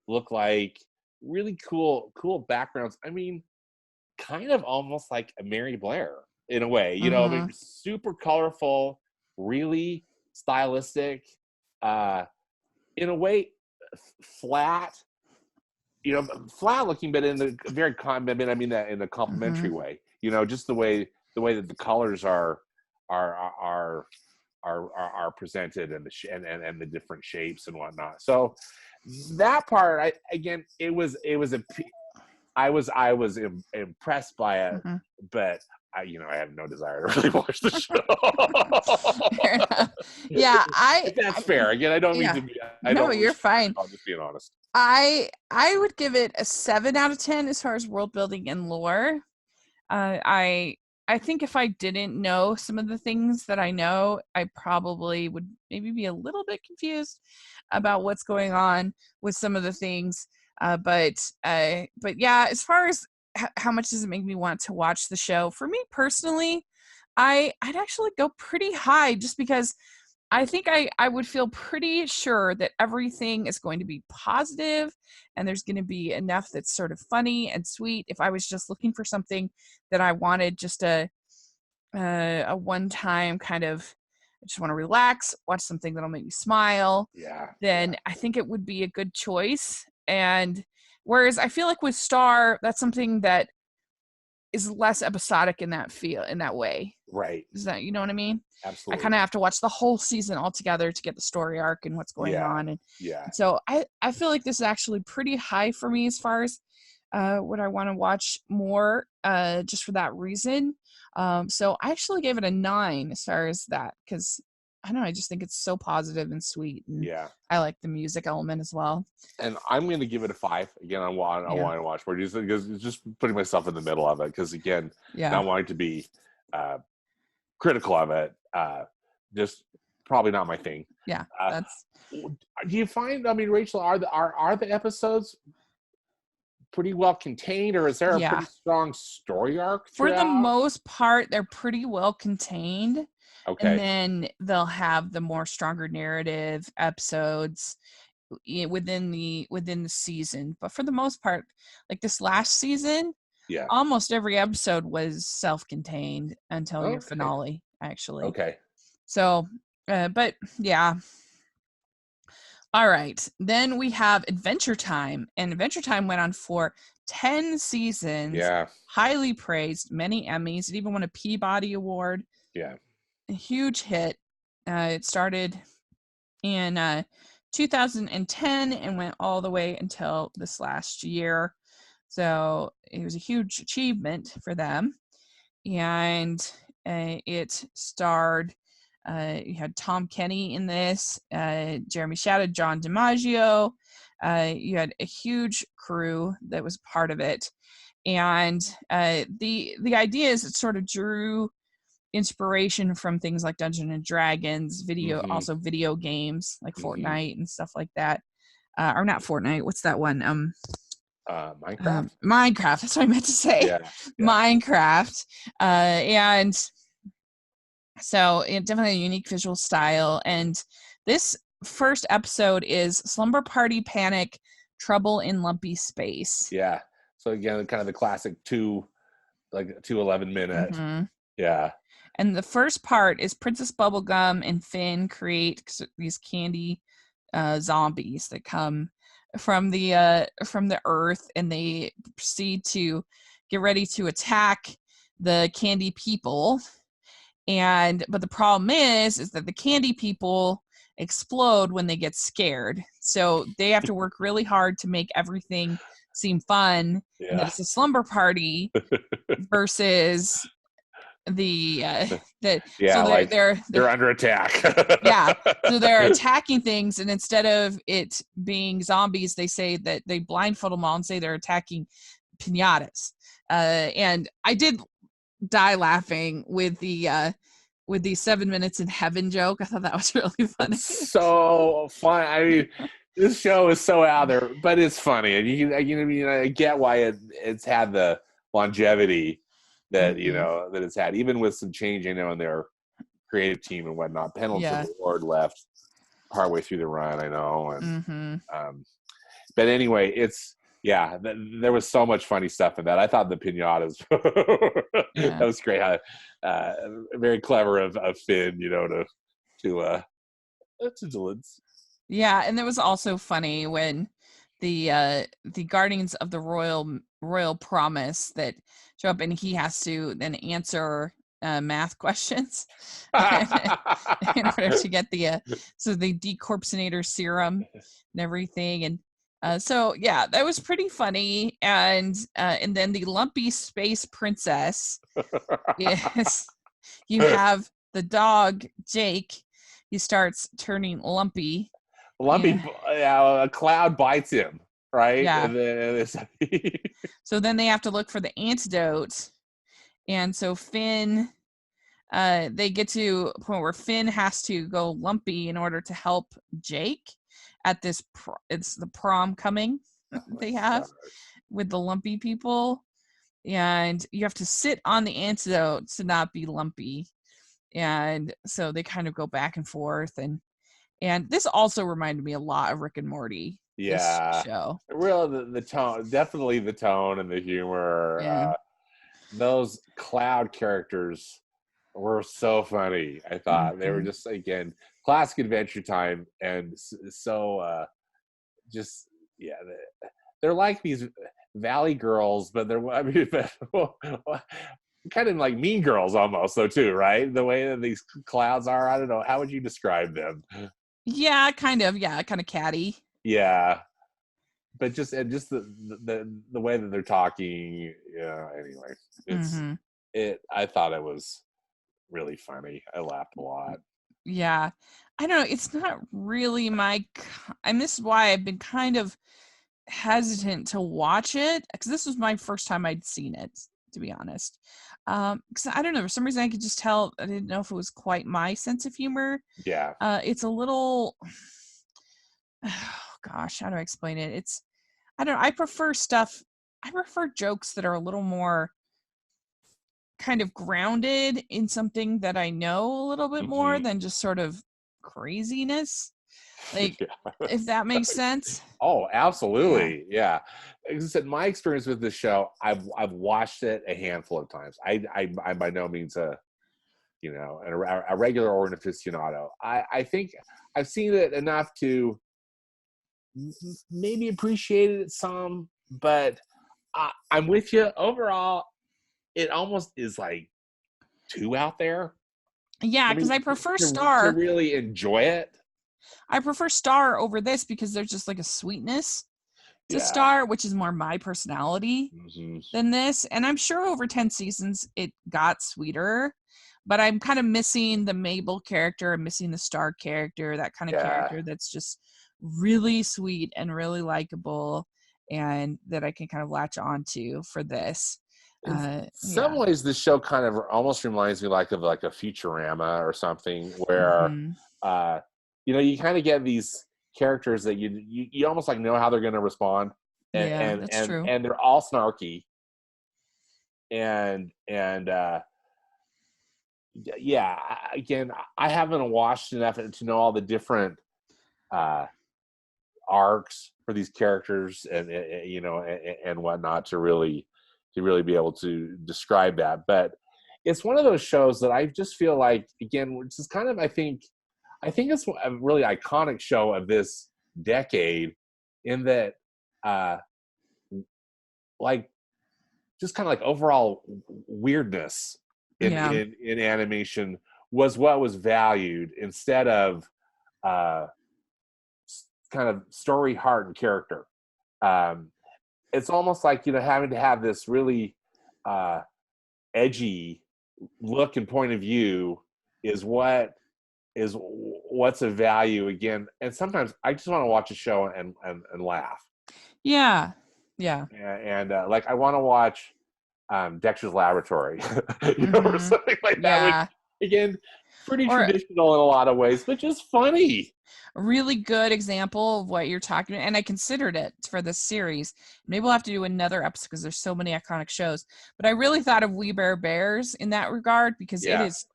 look like. Really cool backgrounds. I mean, kind of almost like a Mary Blair in a way, super colorful, really stylistic, in a way, flat looking, but in the very that in a complimentary way, just the way that the colors are presented, and the different shapes and whatnot. So that part, I was impressed by it, but I have no desire to really watch the show. Yeah, if that's fair. Again, I don't mean to be. You're fine. I'm just being honest. I would give it a 7 out of 10 as far as world building and lore. I think if I didn't know some of the things that I know, I probably would maybe be a little bit confused about what's going on with some of the things. But yeah, as far as how much does it make me want to watch the show? For me personally, I'd actually go pretty high, just because I think I would feel pretty sure that everything is going to be positive, and there's going to be enough that's sort of funny and sweet. If I was just looking for something that I wanted, just a one-time kind of, I just want to relax, watch something that'll make me smile, then I think it would be a good choice. And whereas I feel like with Star, that's something that is less episodic in that way. Right. Is that, you know what I mean? Absolutely. I kind of have to watch the whole season all together to get the story arc and what's going on. And so I feel like this is actually pretty high for me as far as what I want to watch more, just for that reason. So I actually gave it a 9 as far as that, because I don't know, I just think it's so positive and sweet, and I like the music element as well. And I'm going to give it a 5. Again, I want to watch more, because just putting myself in the middle of it, because again, not wanting to be critical of it, just probably not my thing. Yeah, that's. Do you find? I mean, Rachel, are the episodes pretty well contained, or is there a pretty strong story arc throughout? For the most part, they're pretty well contained. Okay. And then they'll have the more stronger narrative episodes within the season. But for the most part, like this last season, almost every episode was self-contained until your finale, actually. Okay. So, but yeah. All right. Then we have Adventure Time. And Adventure Time went on for 10 seasons. Yeah. Highly praised, many Emmys. It even won a Peabody Award. Yeah. A huge hit. It started in 2010 and went all the way until this last year. So it was a huge achievement for them. And it starred, you had Tom Kenny in this, Jeremy Shadow, John DiMaggio. You had a huge crew that was part of it. And the idea is it sort of drew inspiration from things like Dungeons and Dragons, also video games like Fortnite and stuff like that. Or not Fortnite, what's that one? Minecraft? Minecraft, that's what I meant to say. Yeah. Minecraft. And so it definitely a unique visual style. And this first episode is Slumber Party Panic, Trouble in Lumpy Space. Yeah. So again, kind of the classic 11 minute. Yeah. And the first part is Princess Bubblegum and Finn create these candy zombies that come from the earth, and they proceed to get ready to attack the candy people. But the problem is that the candy people explode when they get scared. So they have to work really hard to make everything seem fun. Yeah. And that it's a slumber party versus so they're under attack. Yeah, so they're attacking things, and instead of it being zombies, they say that they blindfold them all and say they're attacking piñatas. And I did die laughing with the 7 minutes in heaven joke. I thought that was really funny. So fun. I mean, this show is so out there, but it's funny, and I get why it's had the longevity that that it's had, even with some change in their creative team and whatnot. Pendleton Ward left partway through the run, I know, and but anyway, there was so much funny stuff in that. I thought the piñatas that was great. Very clever of Finn, to yeah, and it was also funny when the Guardians of the Royal Promise that show up, and he has to then answer math questions in order to get the decorpsinator serum and everything. And so yeah, that was pretty funny. And then the Lumpy Space Princess is you have the dog Jake. He starts turning lumpy. A cloud bites him, right? Yeah. And then so then they have to look for the antidote. And so Finn, they get to a point where Finn has to go lumpy in order to help Jake at this. It's the prom coming they have with the lumpy people. And you have to sit on the antidote to not be lumpy. And so they kind of go back and forth. And this also reminded me a lot of Rick and Morty. Yeah. This show. The tone, definitely the tone and the humor. Yeah. Those cloud characters were so funny. I thought they were just, again, classic Adventure Time, and so they're like these Valley girls, but they're kind of like Mean Girls almost, though, too, right? The way that these clouds are, I don't know. How would you describe them? Yeah, kind of. Yeah, kind of catty. Yeah, but just the way that they're talking. Yeah. Anyway, I thought it was really funny. I laughed a lot. Yeah, I don't know. It's not really and this is why I've been kind of hesitant to watch it, because this was my first time I'd seen it. to be honest. Because I don't know, for some reason I could just tell. I didn't know if it was quite my sense of humor. Yeah. It's a little. Oh, gosh, how do I explain it? It's I don't know. I prefer stuff. I prefer jokes that are a little more kind of grounded in something that I know a little bit more Mm-hmm. than just sort of craziness. Like, Yeah. if that makes sense. Oh, Yeah. absolutely. Yeah. As I said, my experience with this show, I've watched it a handful of times. I'm by no means a regular or an aficionado. I think I've seen it enough to maybe appreciate it some, but I'm with you. Overall, it almost is like too out there Yeah, for because me I prefer to Star. really enjoy it. I prefer Star over this because there's just like a sweetness to Yeah. Star, which is more my personality Mm-hmm. than this. And I'm sure over 10 seasons it got sweeter, but I'm kind of missing the Mabel character. I'm missing the Star character, that kind of Yeah. character that's just really sweet and really likable and that I can kind of latch onto for this. In some Yeah. ways, this show kind of almost reminds me of like a Futurama or something, where Hmm. uh, you kind of get these characters that you almost like know how they're going to respond, and Yeah, and that's and true. and they're all snarky, and yeah. Again, I haven't watched enough to know all the different uh, arcs for these characters and whatnot to really be able to describe that. But it's one of those shows that I just feel like, again, which is kind of, I think it's a really iconic show of this decade, in that uh like just kind of like overall weirdness in Yeah. in animation was what was valued, instead of uh kind of story, heart, and character. um it's almost like having to have this really uh edgy look and point of view is what's of value, again. And sometimes I just want to watch a show and laugh, Yeah. Yeah. and like I want to watch Dexter's Laboratory, or Hmm. something like that, which, Yeah. again, pretty Or traditional in a lot of ways, but just funny. a really good example of what you're talking about, and I considered it for this series. Maybe we'll have to do another episode because there's so many iconic shows. But I really thought of We Bare Bears in that regard because it Yeah. is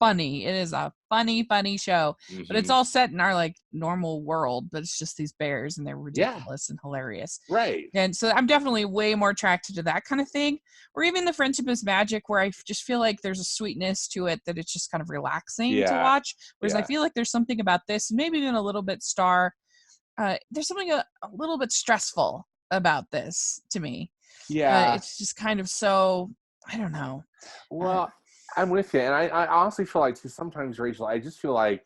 funny. It is a funny show. But it's Hmm. all set in our like normal world, but it's just these bears and they're Yeah. ridiculous and hilarious. Right. And so I'm definitely way more attracted to that kind of thing. Or even the Friendship is Magic, where I just feel like there's a sweetness to it that it's just kind of relaxing to Yeah. watch. Whereas I Yeah. feel like there's something about this, maybe even a little bit Star. There's something a little bit stressful about this to me. Yeah. It's just kind of so, I don't know. Uh, Well, I'm with you, and I honestly feel like, too, sometimes, Rachel, I just feel like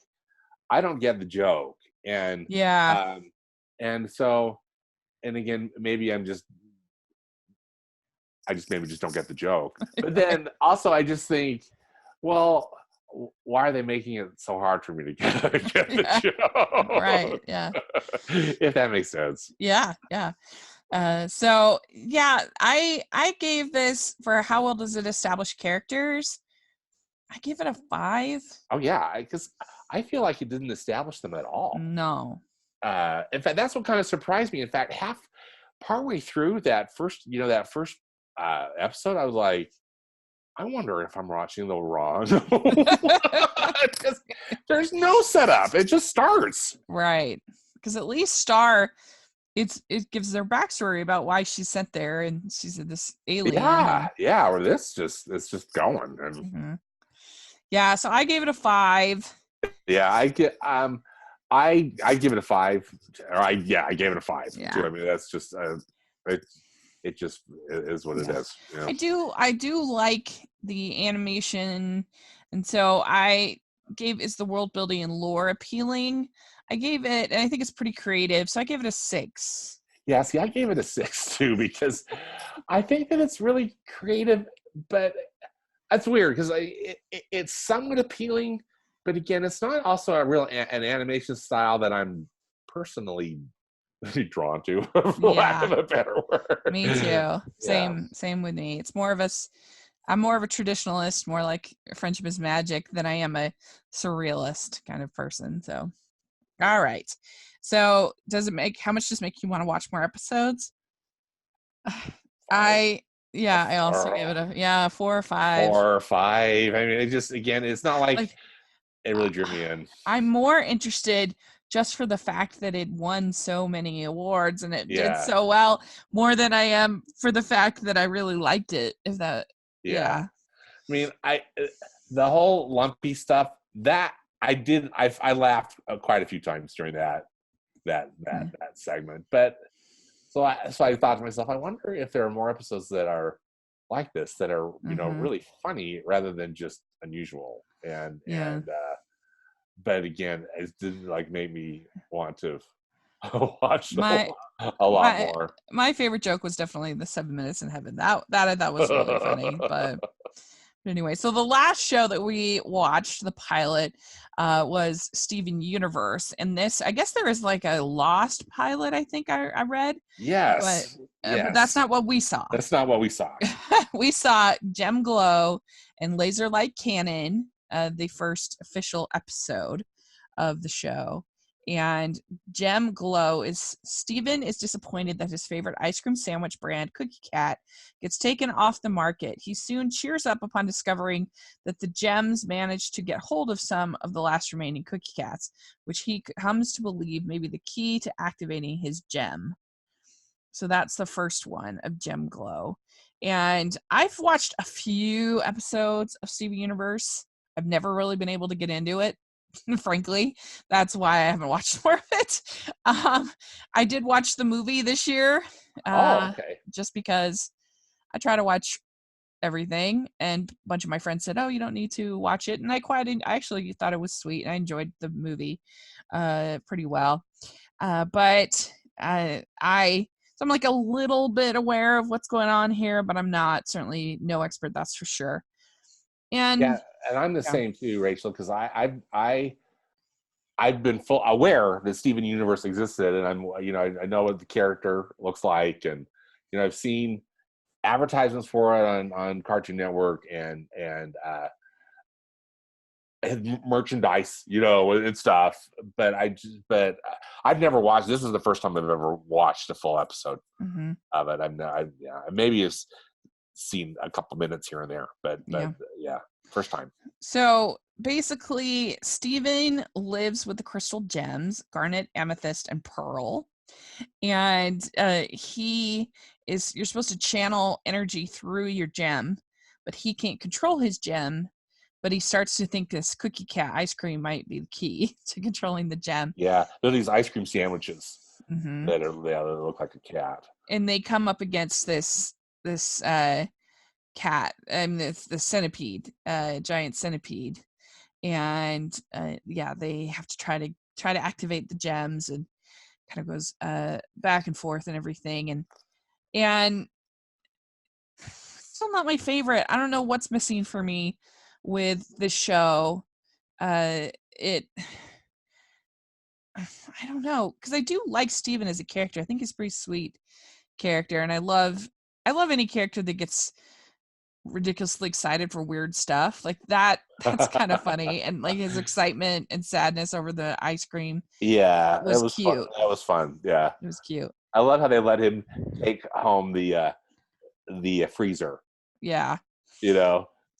I don't get the joke, and yeah. um, and so, and again, maybe I just maybe just don't get the joke. But Right. then also, I just think, well, why are they making it so hard for me to get Yeah. the Right. Yeah. joke? If that makes sense. Yeah. Yeah. So yeah, I gave this, for how well does it establish characters? I give it a 5. Oh yeah, because I feel like it didn't establish them at all. No. In fact, that's what kind of surprised me. In fact, partway through that first episode, I was like, I wonder if I'm watching the wrong one. 'Cause there's no setup. It just starts. Right. Because at least Star, it gives their backstory about why she's sent there and she's this alien Yeah, and yeah. Or it's just going. And mhm. Yeah, so I gave it a 5. yeah, I give it a 5. I gave it a 5 too. Yeah. I mean, that's just it. It just is what it Yeah. is. You know? I do like the animation, and so I gave, is the world building and lore appealing. I gave it, and I think it's pretty creative, so I gave it a 6. Yeah, see, I gave it a 6 too, because I think that it's really creative, but that's weird because it's somewhat appealing, but again, it's not also an animation style that I'm personally drawn to, for lack of a better word. Me too. Same with me. It's more of I'm more of a traditionalist, more like Friendship is Magic, than I am a surrealist kind of person. So, all right. So, how much does it make you want to watch more episodes? I also give it a 4 or 5. 4 or 5. I mean, it just, again, it's not like it really drew me in. I'm more interested just for the fact that it won so many awards and it did so well, more than I am for the fact that I really liked it. If that, I mean, the whole lumpy stuff that I laughed quite a few times during that segment. But so I thought to myself, I wonder if there are more episodes that are like this, that are really funny rather than just unusual. And but again, it didn't make me want to watch a lot more. My favorite joke was definitely the 7 Minutes in Heaven. That I thought was really funny. But anyway, so the last show that we watched, the pilot, was Steven Universe. And this, I guess there is like a lost pilot, I think I read. Yes. But that's not what we saw. That's not what we saw. We saw Gem Glow and Laser Light Cannon, the first official episode of the show. And Gem Glow Steven is disappointed that his favorite ice cream sandwich brand, Cookie Cat, gets taken off the market. He soon cheers up upon discovering that the gems managed to get hold of some of the last remaining Cookie Cats, which he comes to believe may be the key to activating his gem. So that's the first one of Gem Glow. And I've watched a few episodes of Steven Universe. I've never really been able to get into it. Frankly, that's why I haven't watched more of it. I did watch the movie this year, just because I try to watch everything, and a bunch of my friends said, "Oh, you don't need to watch it," and I actually thought it was sweet, and I enjoyed the movie pretty well. But I'm like a little bit aware of what's going on here, but I'm not certainly no expert, that's for sure. And I'm the same too, Rachel, because I've been full aware that Steven Universe existed, and I know what the character looks like, and I've seen advertisements for it on Cartoon Network and merchandise, and stuff. But I've never watched. This is the first time I've ever watched a full episode of it. Maybe it's seen a couple minutes here and there, but first time. So basically, Steven lives with the crystal gems, garnet, amethyst, and pearl. And you're supposed to channel energy through your gem, but he can't control his gem. But he starts to think this Cookie Cat ice cream might be the key to controlling the gem. Yeah, there are these ice cream sandwiches that look like a cat. And they come up against this cat, the centipede, giant centipede, and they have to try to activate the gems, and kind of goes back and forth and everything, and still not my favorite. I don't know what's missing for me with this show. I don't know, because I do like Steven as a character. I think he's a pretty sweet character, and I love any character that gets ridiculously excited for weird stuff like that. That's kind of funny. And like his excitement and sadness over the ice cream was cute. Fun. That was fun. Yeah, it was cute. I love how they let him take home the freezer. Yeah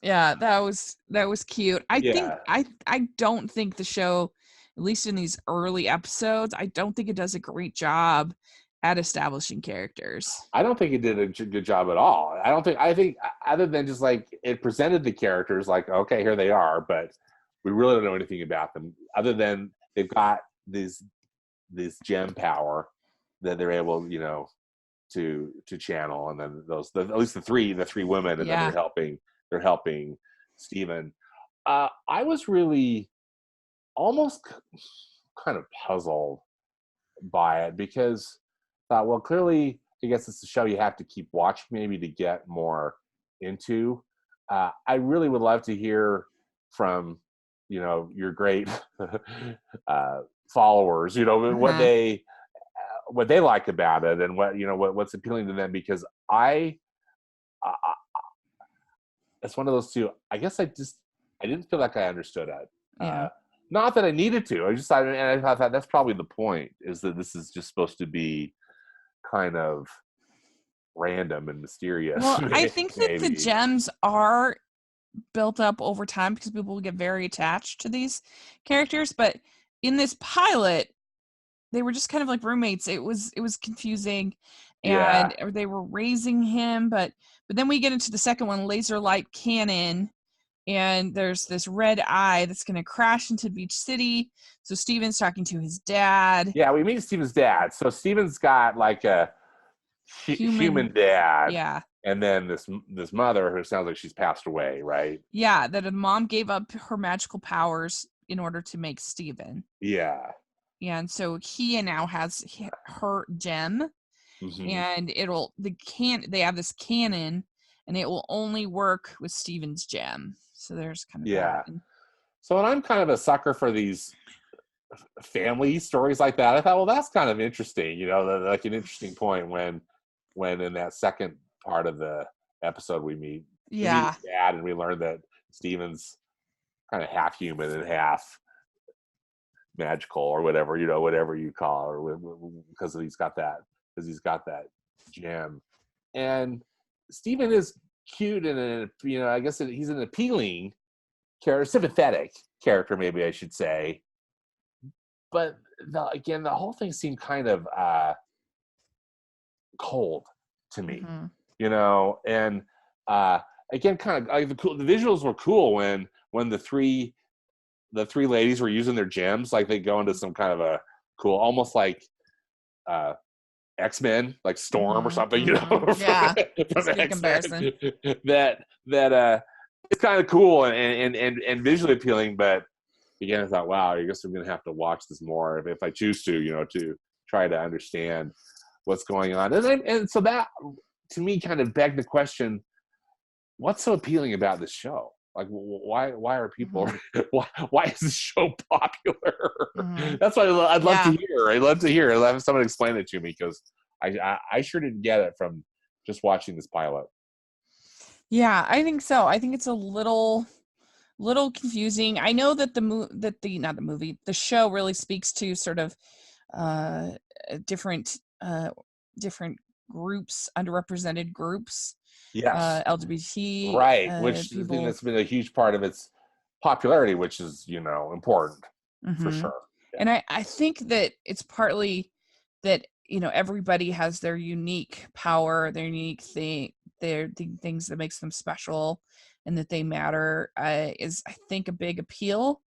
that was cute. I don't think the show, at least in these early episodes, I don't think it does a great job at establishing characters. I don't think it did a good job at all. I think other than just like it presented the characters like, okay, here they are, but we really don't know anything about them other than they've got this gem power that they're able, to channel, and then at least the three women, and then they're helping Steven. I was really almost kind of puzzled by it because thought, well, clearly, I guess it's a show you have to keep watching maybe to get more into. I really would love to hear from, your great followers, what they like about it and what's appealing to them, because I it's one of those two. I guess I didn't feel like I understood it. Yeah. Not that I needed to. I thought that's probably the point, is that this is just supposed to be kind of random and mysterious. Well, I think that the maybe. gems are built up over time because people will get very attached to these characters, but in this pilot they were just kind of like roommates. It was confusing, and they were raising him, but then we get into the second one, laser light cannon, and there's this red eye that's going to crash into Beach City. So Steven's talking to his dad. Yeah, we meet Steven's dad. So Steven's got like a human dad. Yeah. And then this mother who sounds like she's passed away, right? Yeah, that a mom gave up her magical powers in order to make Steven. Yeah. And so he now has her gem, and they have this cannon, and it will only work with Steven's gem. So there's kind of that. So when I'm kind of a sucker for these family stories like that, I thought, well, that's kind of interesting. Like an interesting point when in that second part of the episode we meet dad, and we learn that Steven's kind of half human and half magical, or whatever you call it, because he's got that gem. And Steven is cute, and I guess he's an appealing character, sympathetic character, maybe I should say. But the whole thing seemed kind of cold to me, and again, kind of the visuals were cool when the three ladies were using their gems, like they go into some kind of a cool, almost like X-Men, like Storm or something, Yeah, that's a good comparison. That it's kind of cool and visually appealing, but again, I thought, wow, I guess I'm gonna have to watch this more if I choose to, to try to understand what's going on. And so that, to me, kind of begged the question, what's so appealing about this show? Like, why are people? Why is this show popular? That's what I'd love to hear. I'd love to hear. I'd love if someone explain it to me, because I sure didn't get it from just watching this pilot. Yeah, I think so. I think it's a little confusing. I know that the show really speaks to sort of different groups, underrepresented groups. Yes. LGBT, right, which I think that's been a huge part of its popularity, which is important for sure. Yeah. And I think that it's partly that everybody has their unique power, their unique thing, their things that makes them special, and that they matter, is, I think, a big appeal.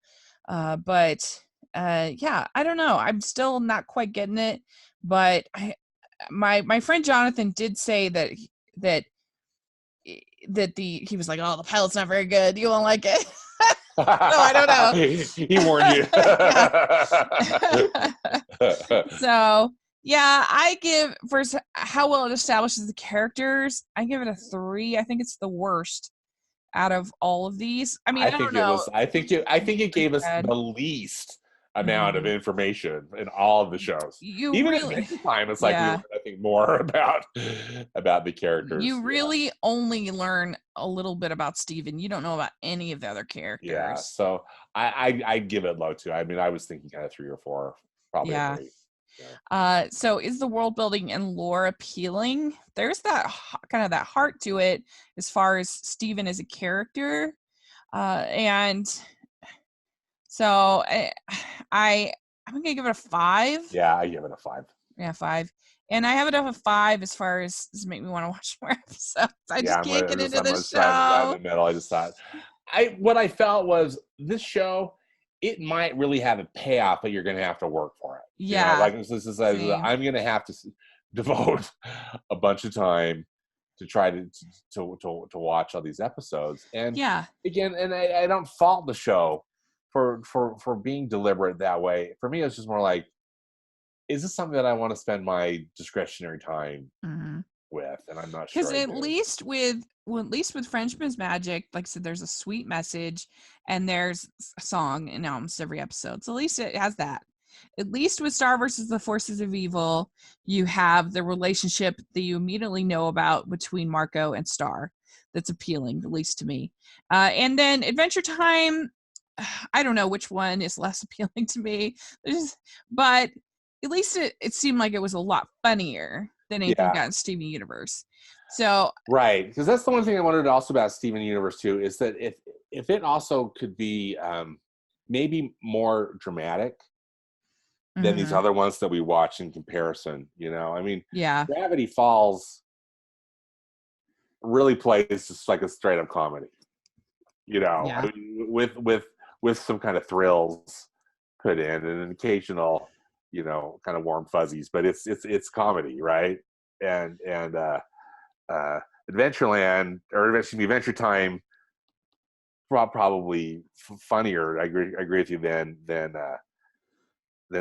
But I don't know. I'm still not quite getting it. But my friend Jonathan did say that he was like, oh, the pilot's not very good, you won't like it. No, I don't know. He warned you. So I give, for how well it establishes the characters, I give it a 3. I think it's the worst out of all of these. I mean, I don't know. I think it gave us the least amount of information in all of the shows. Even at this time, it's like we learn, I think, more about the characters. You really only learn a little bit about Steven. You don't know about any of the other characters. Yeah, so I give it low too. I mean, I was thinking kind of 3 or 4, probably. Yeah. 3. Yeah. So is the world building and lore appealing? There's that kind of that heart to it as far as Steven as a character, and so I'm gonna give it a 5. Yeah, I give it a 5. Yeah, 5. And I have it up a 5 as far as does it make me want to watch more episodes. I just can't get into this show. Right in the middle. I just thought what I felt was this show, it might really have a payoff, but you're going to have to work for it. Yeah. Like this is I'm going to have to devote a bunch of time to try to watch all these episodes. And again, and I don't fault the show for being deliberate that way. For me, it's just more like, is this something that I want to spend my discretionary time with? And I'm not sure. Because at least with Friendship is Magic, like I said, there's a sweet message and there's a song in almost every episode. So at least it has that. at least with Star versus the Forces of Evil, you have the relationship that you immediately know about between Marco and Star. That's appealing, at least to me. And then Adventure Time, I don't know which one is less appealing to me, but at least it seemed like it was a lot funnier than anything we got in Steven Universe. So right, because that's the one thing I wanted to also about Steven Universe too, is that if it also could be maybe more dramatic than these other ones that we watch in comparison, you know, I mean, Gravity Falls really plays just like a straight up comedy, you know, I mean, with some kind of thrills put in and an occasional, you know, kind of warm fuzzies, but it's comedy, right? And Adventureland, or excuse me, Adventure Time, probably funnier. I agree with you than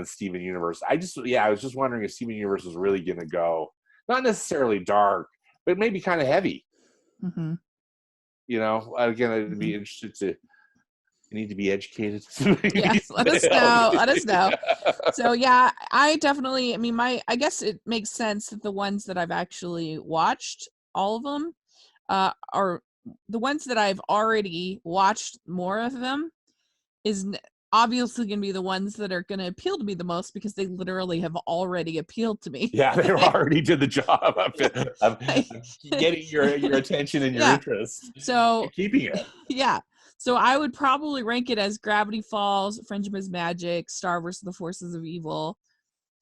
Steven Universe. I was just wondering if Steven Universe was really going to go not necessarily dark, but maybe kind of heavy. You know, again, I'd be interested to. You need to be educated. Yes, let us know. Let us know. So yeah, I definitely. I mean, I guess it makes sense that the ones that I've actually watched, all of them, are the ones that I've already watched. More of them is obviously going to be the ones that are going to appeal to me the most because they literally have already appealed to me. Yeah, they already did the job of getting your attention and your interest. So and keeping it. Yeah. So I would probably rank it as Gravity Falls, Friendship is Magic, Star versus the Forces of Evil,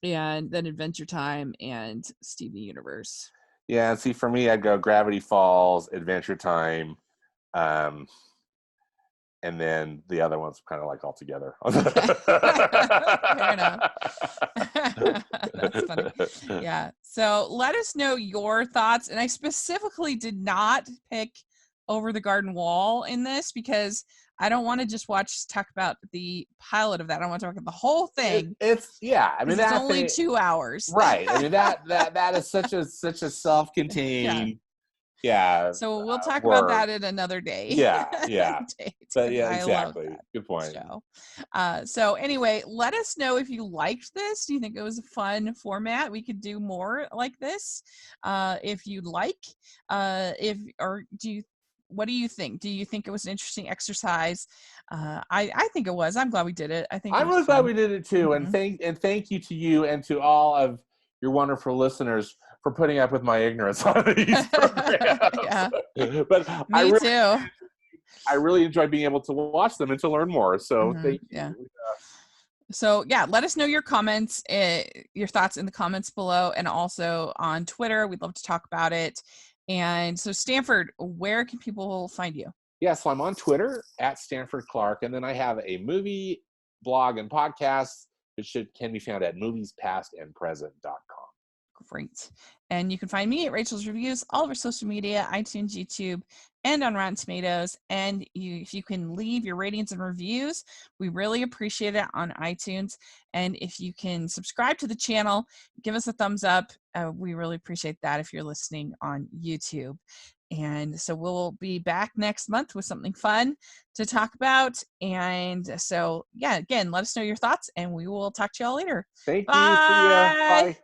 and then Adventure Time and Steven Universe. Yeah, see, for me, I'd go Gravity Falls, Adventure Time, and then the other ones kind of like all together. Fair enough. That's funny. Yeah. So let us know your thoughts. And I specifically did not pick Over the Garden Wall in this because I don't want to just talk about the pilot of that. I want to talk about the whole thing. I mean, it's only 2 hours. Right. I mean, that is such a self-contained. Yeah. So we'll talk about that in another day. Yeah. But yeah, exactly. Good point. So anyway, let us know if you liked this. Do you think it was a fun format? We could do more like this. If you'd like. What do you think? Do you think it was an interesting exercise? I think it was. I'm glad we did it. I'm really glad we did it too. And thank you to you and to all of your wonderful listeners for putting up with my ignorance on these programs. But Me too. I really enjoy being able to watch them and to learn more. So thank you. So let us know your comments, your thoughts in the comments below, and also on Twitter. We'd love to talk about it. And so, Stanford, where can people find you? Yeah, so I'm on Twitter at Stanford Clark, and then I have a movie blog and podcast that can be found at moviespastandpresent.com. Great. And you can find me at Rachel's Reviews, all over social media, iTunes, YouTube, and on Rotten Tomatoes. And if you can leave your ratings and reviews, we really appreciate it on iTunes. And if you can subscribe to the channel, give us a thumbs up. We really appreciate that if you're listening on YouTube. And so we'll be back next month with something fun to talk about. And so, again, let us know your thoughts, and we will talk to y'all later. Thank you. See ya. Bye.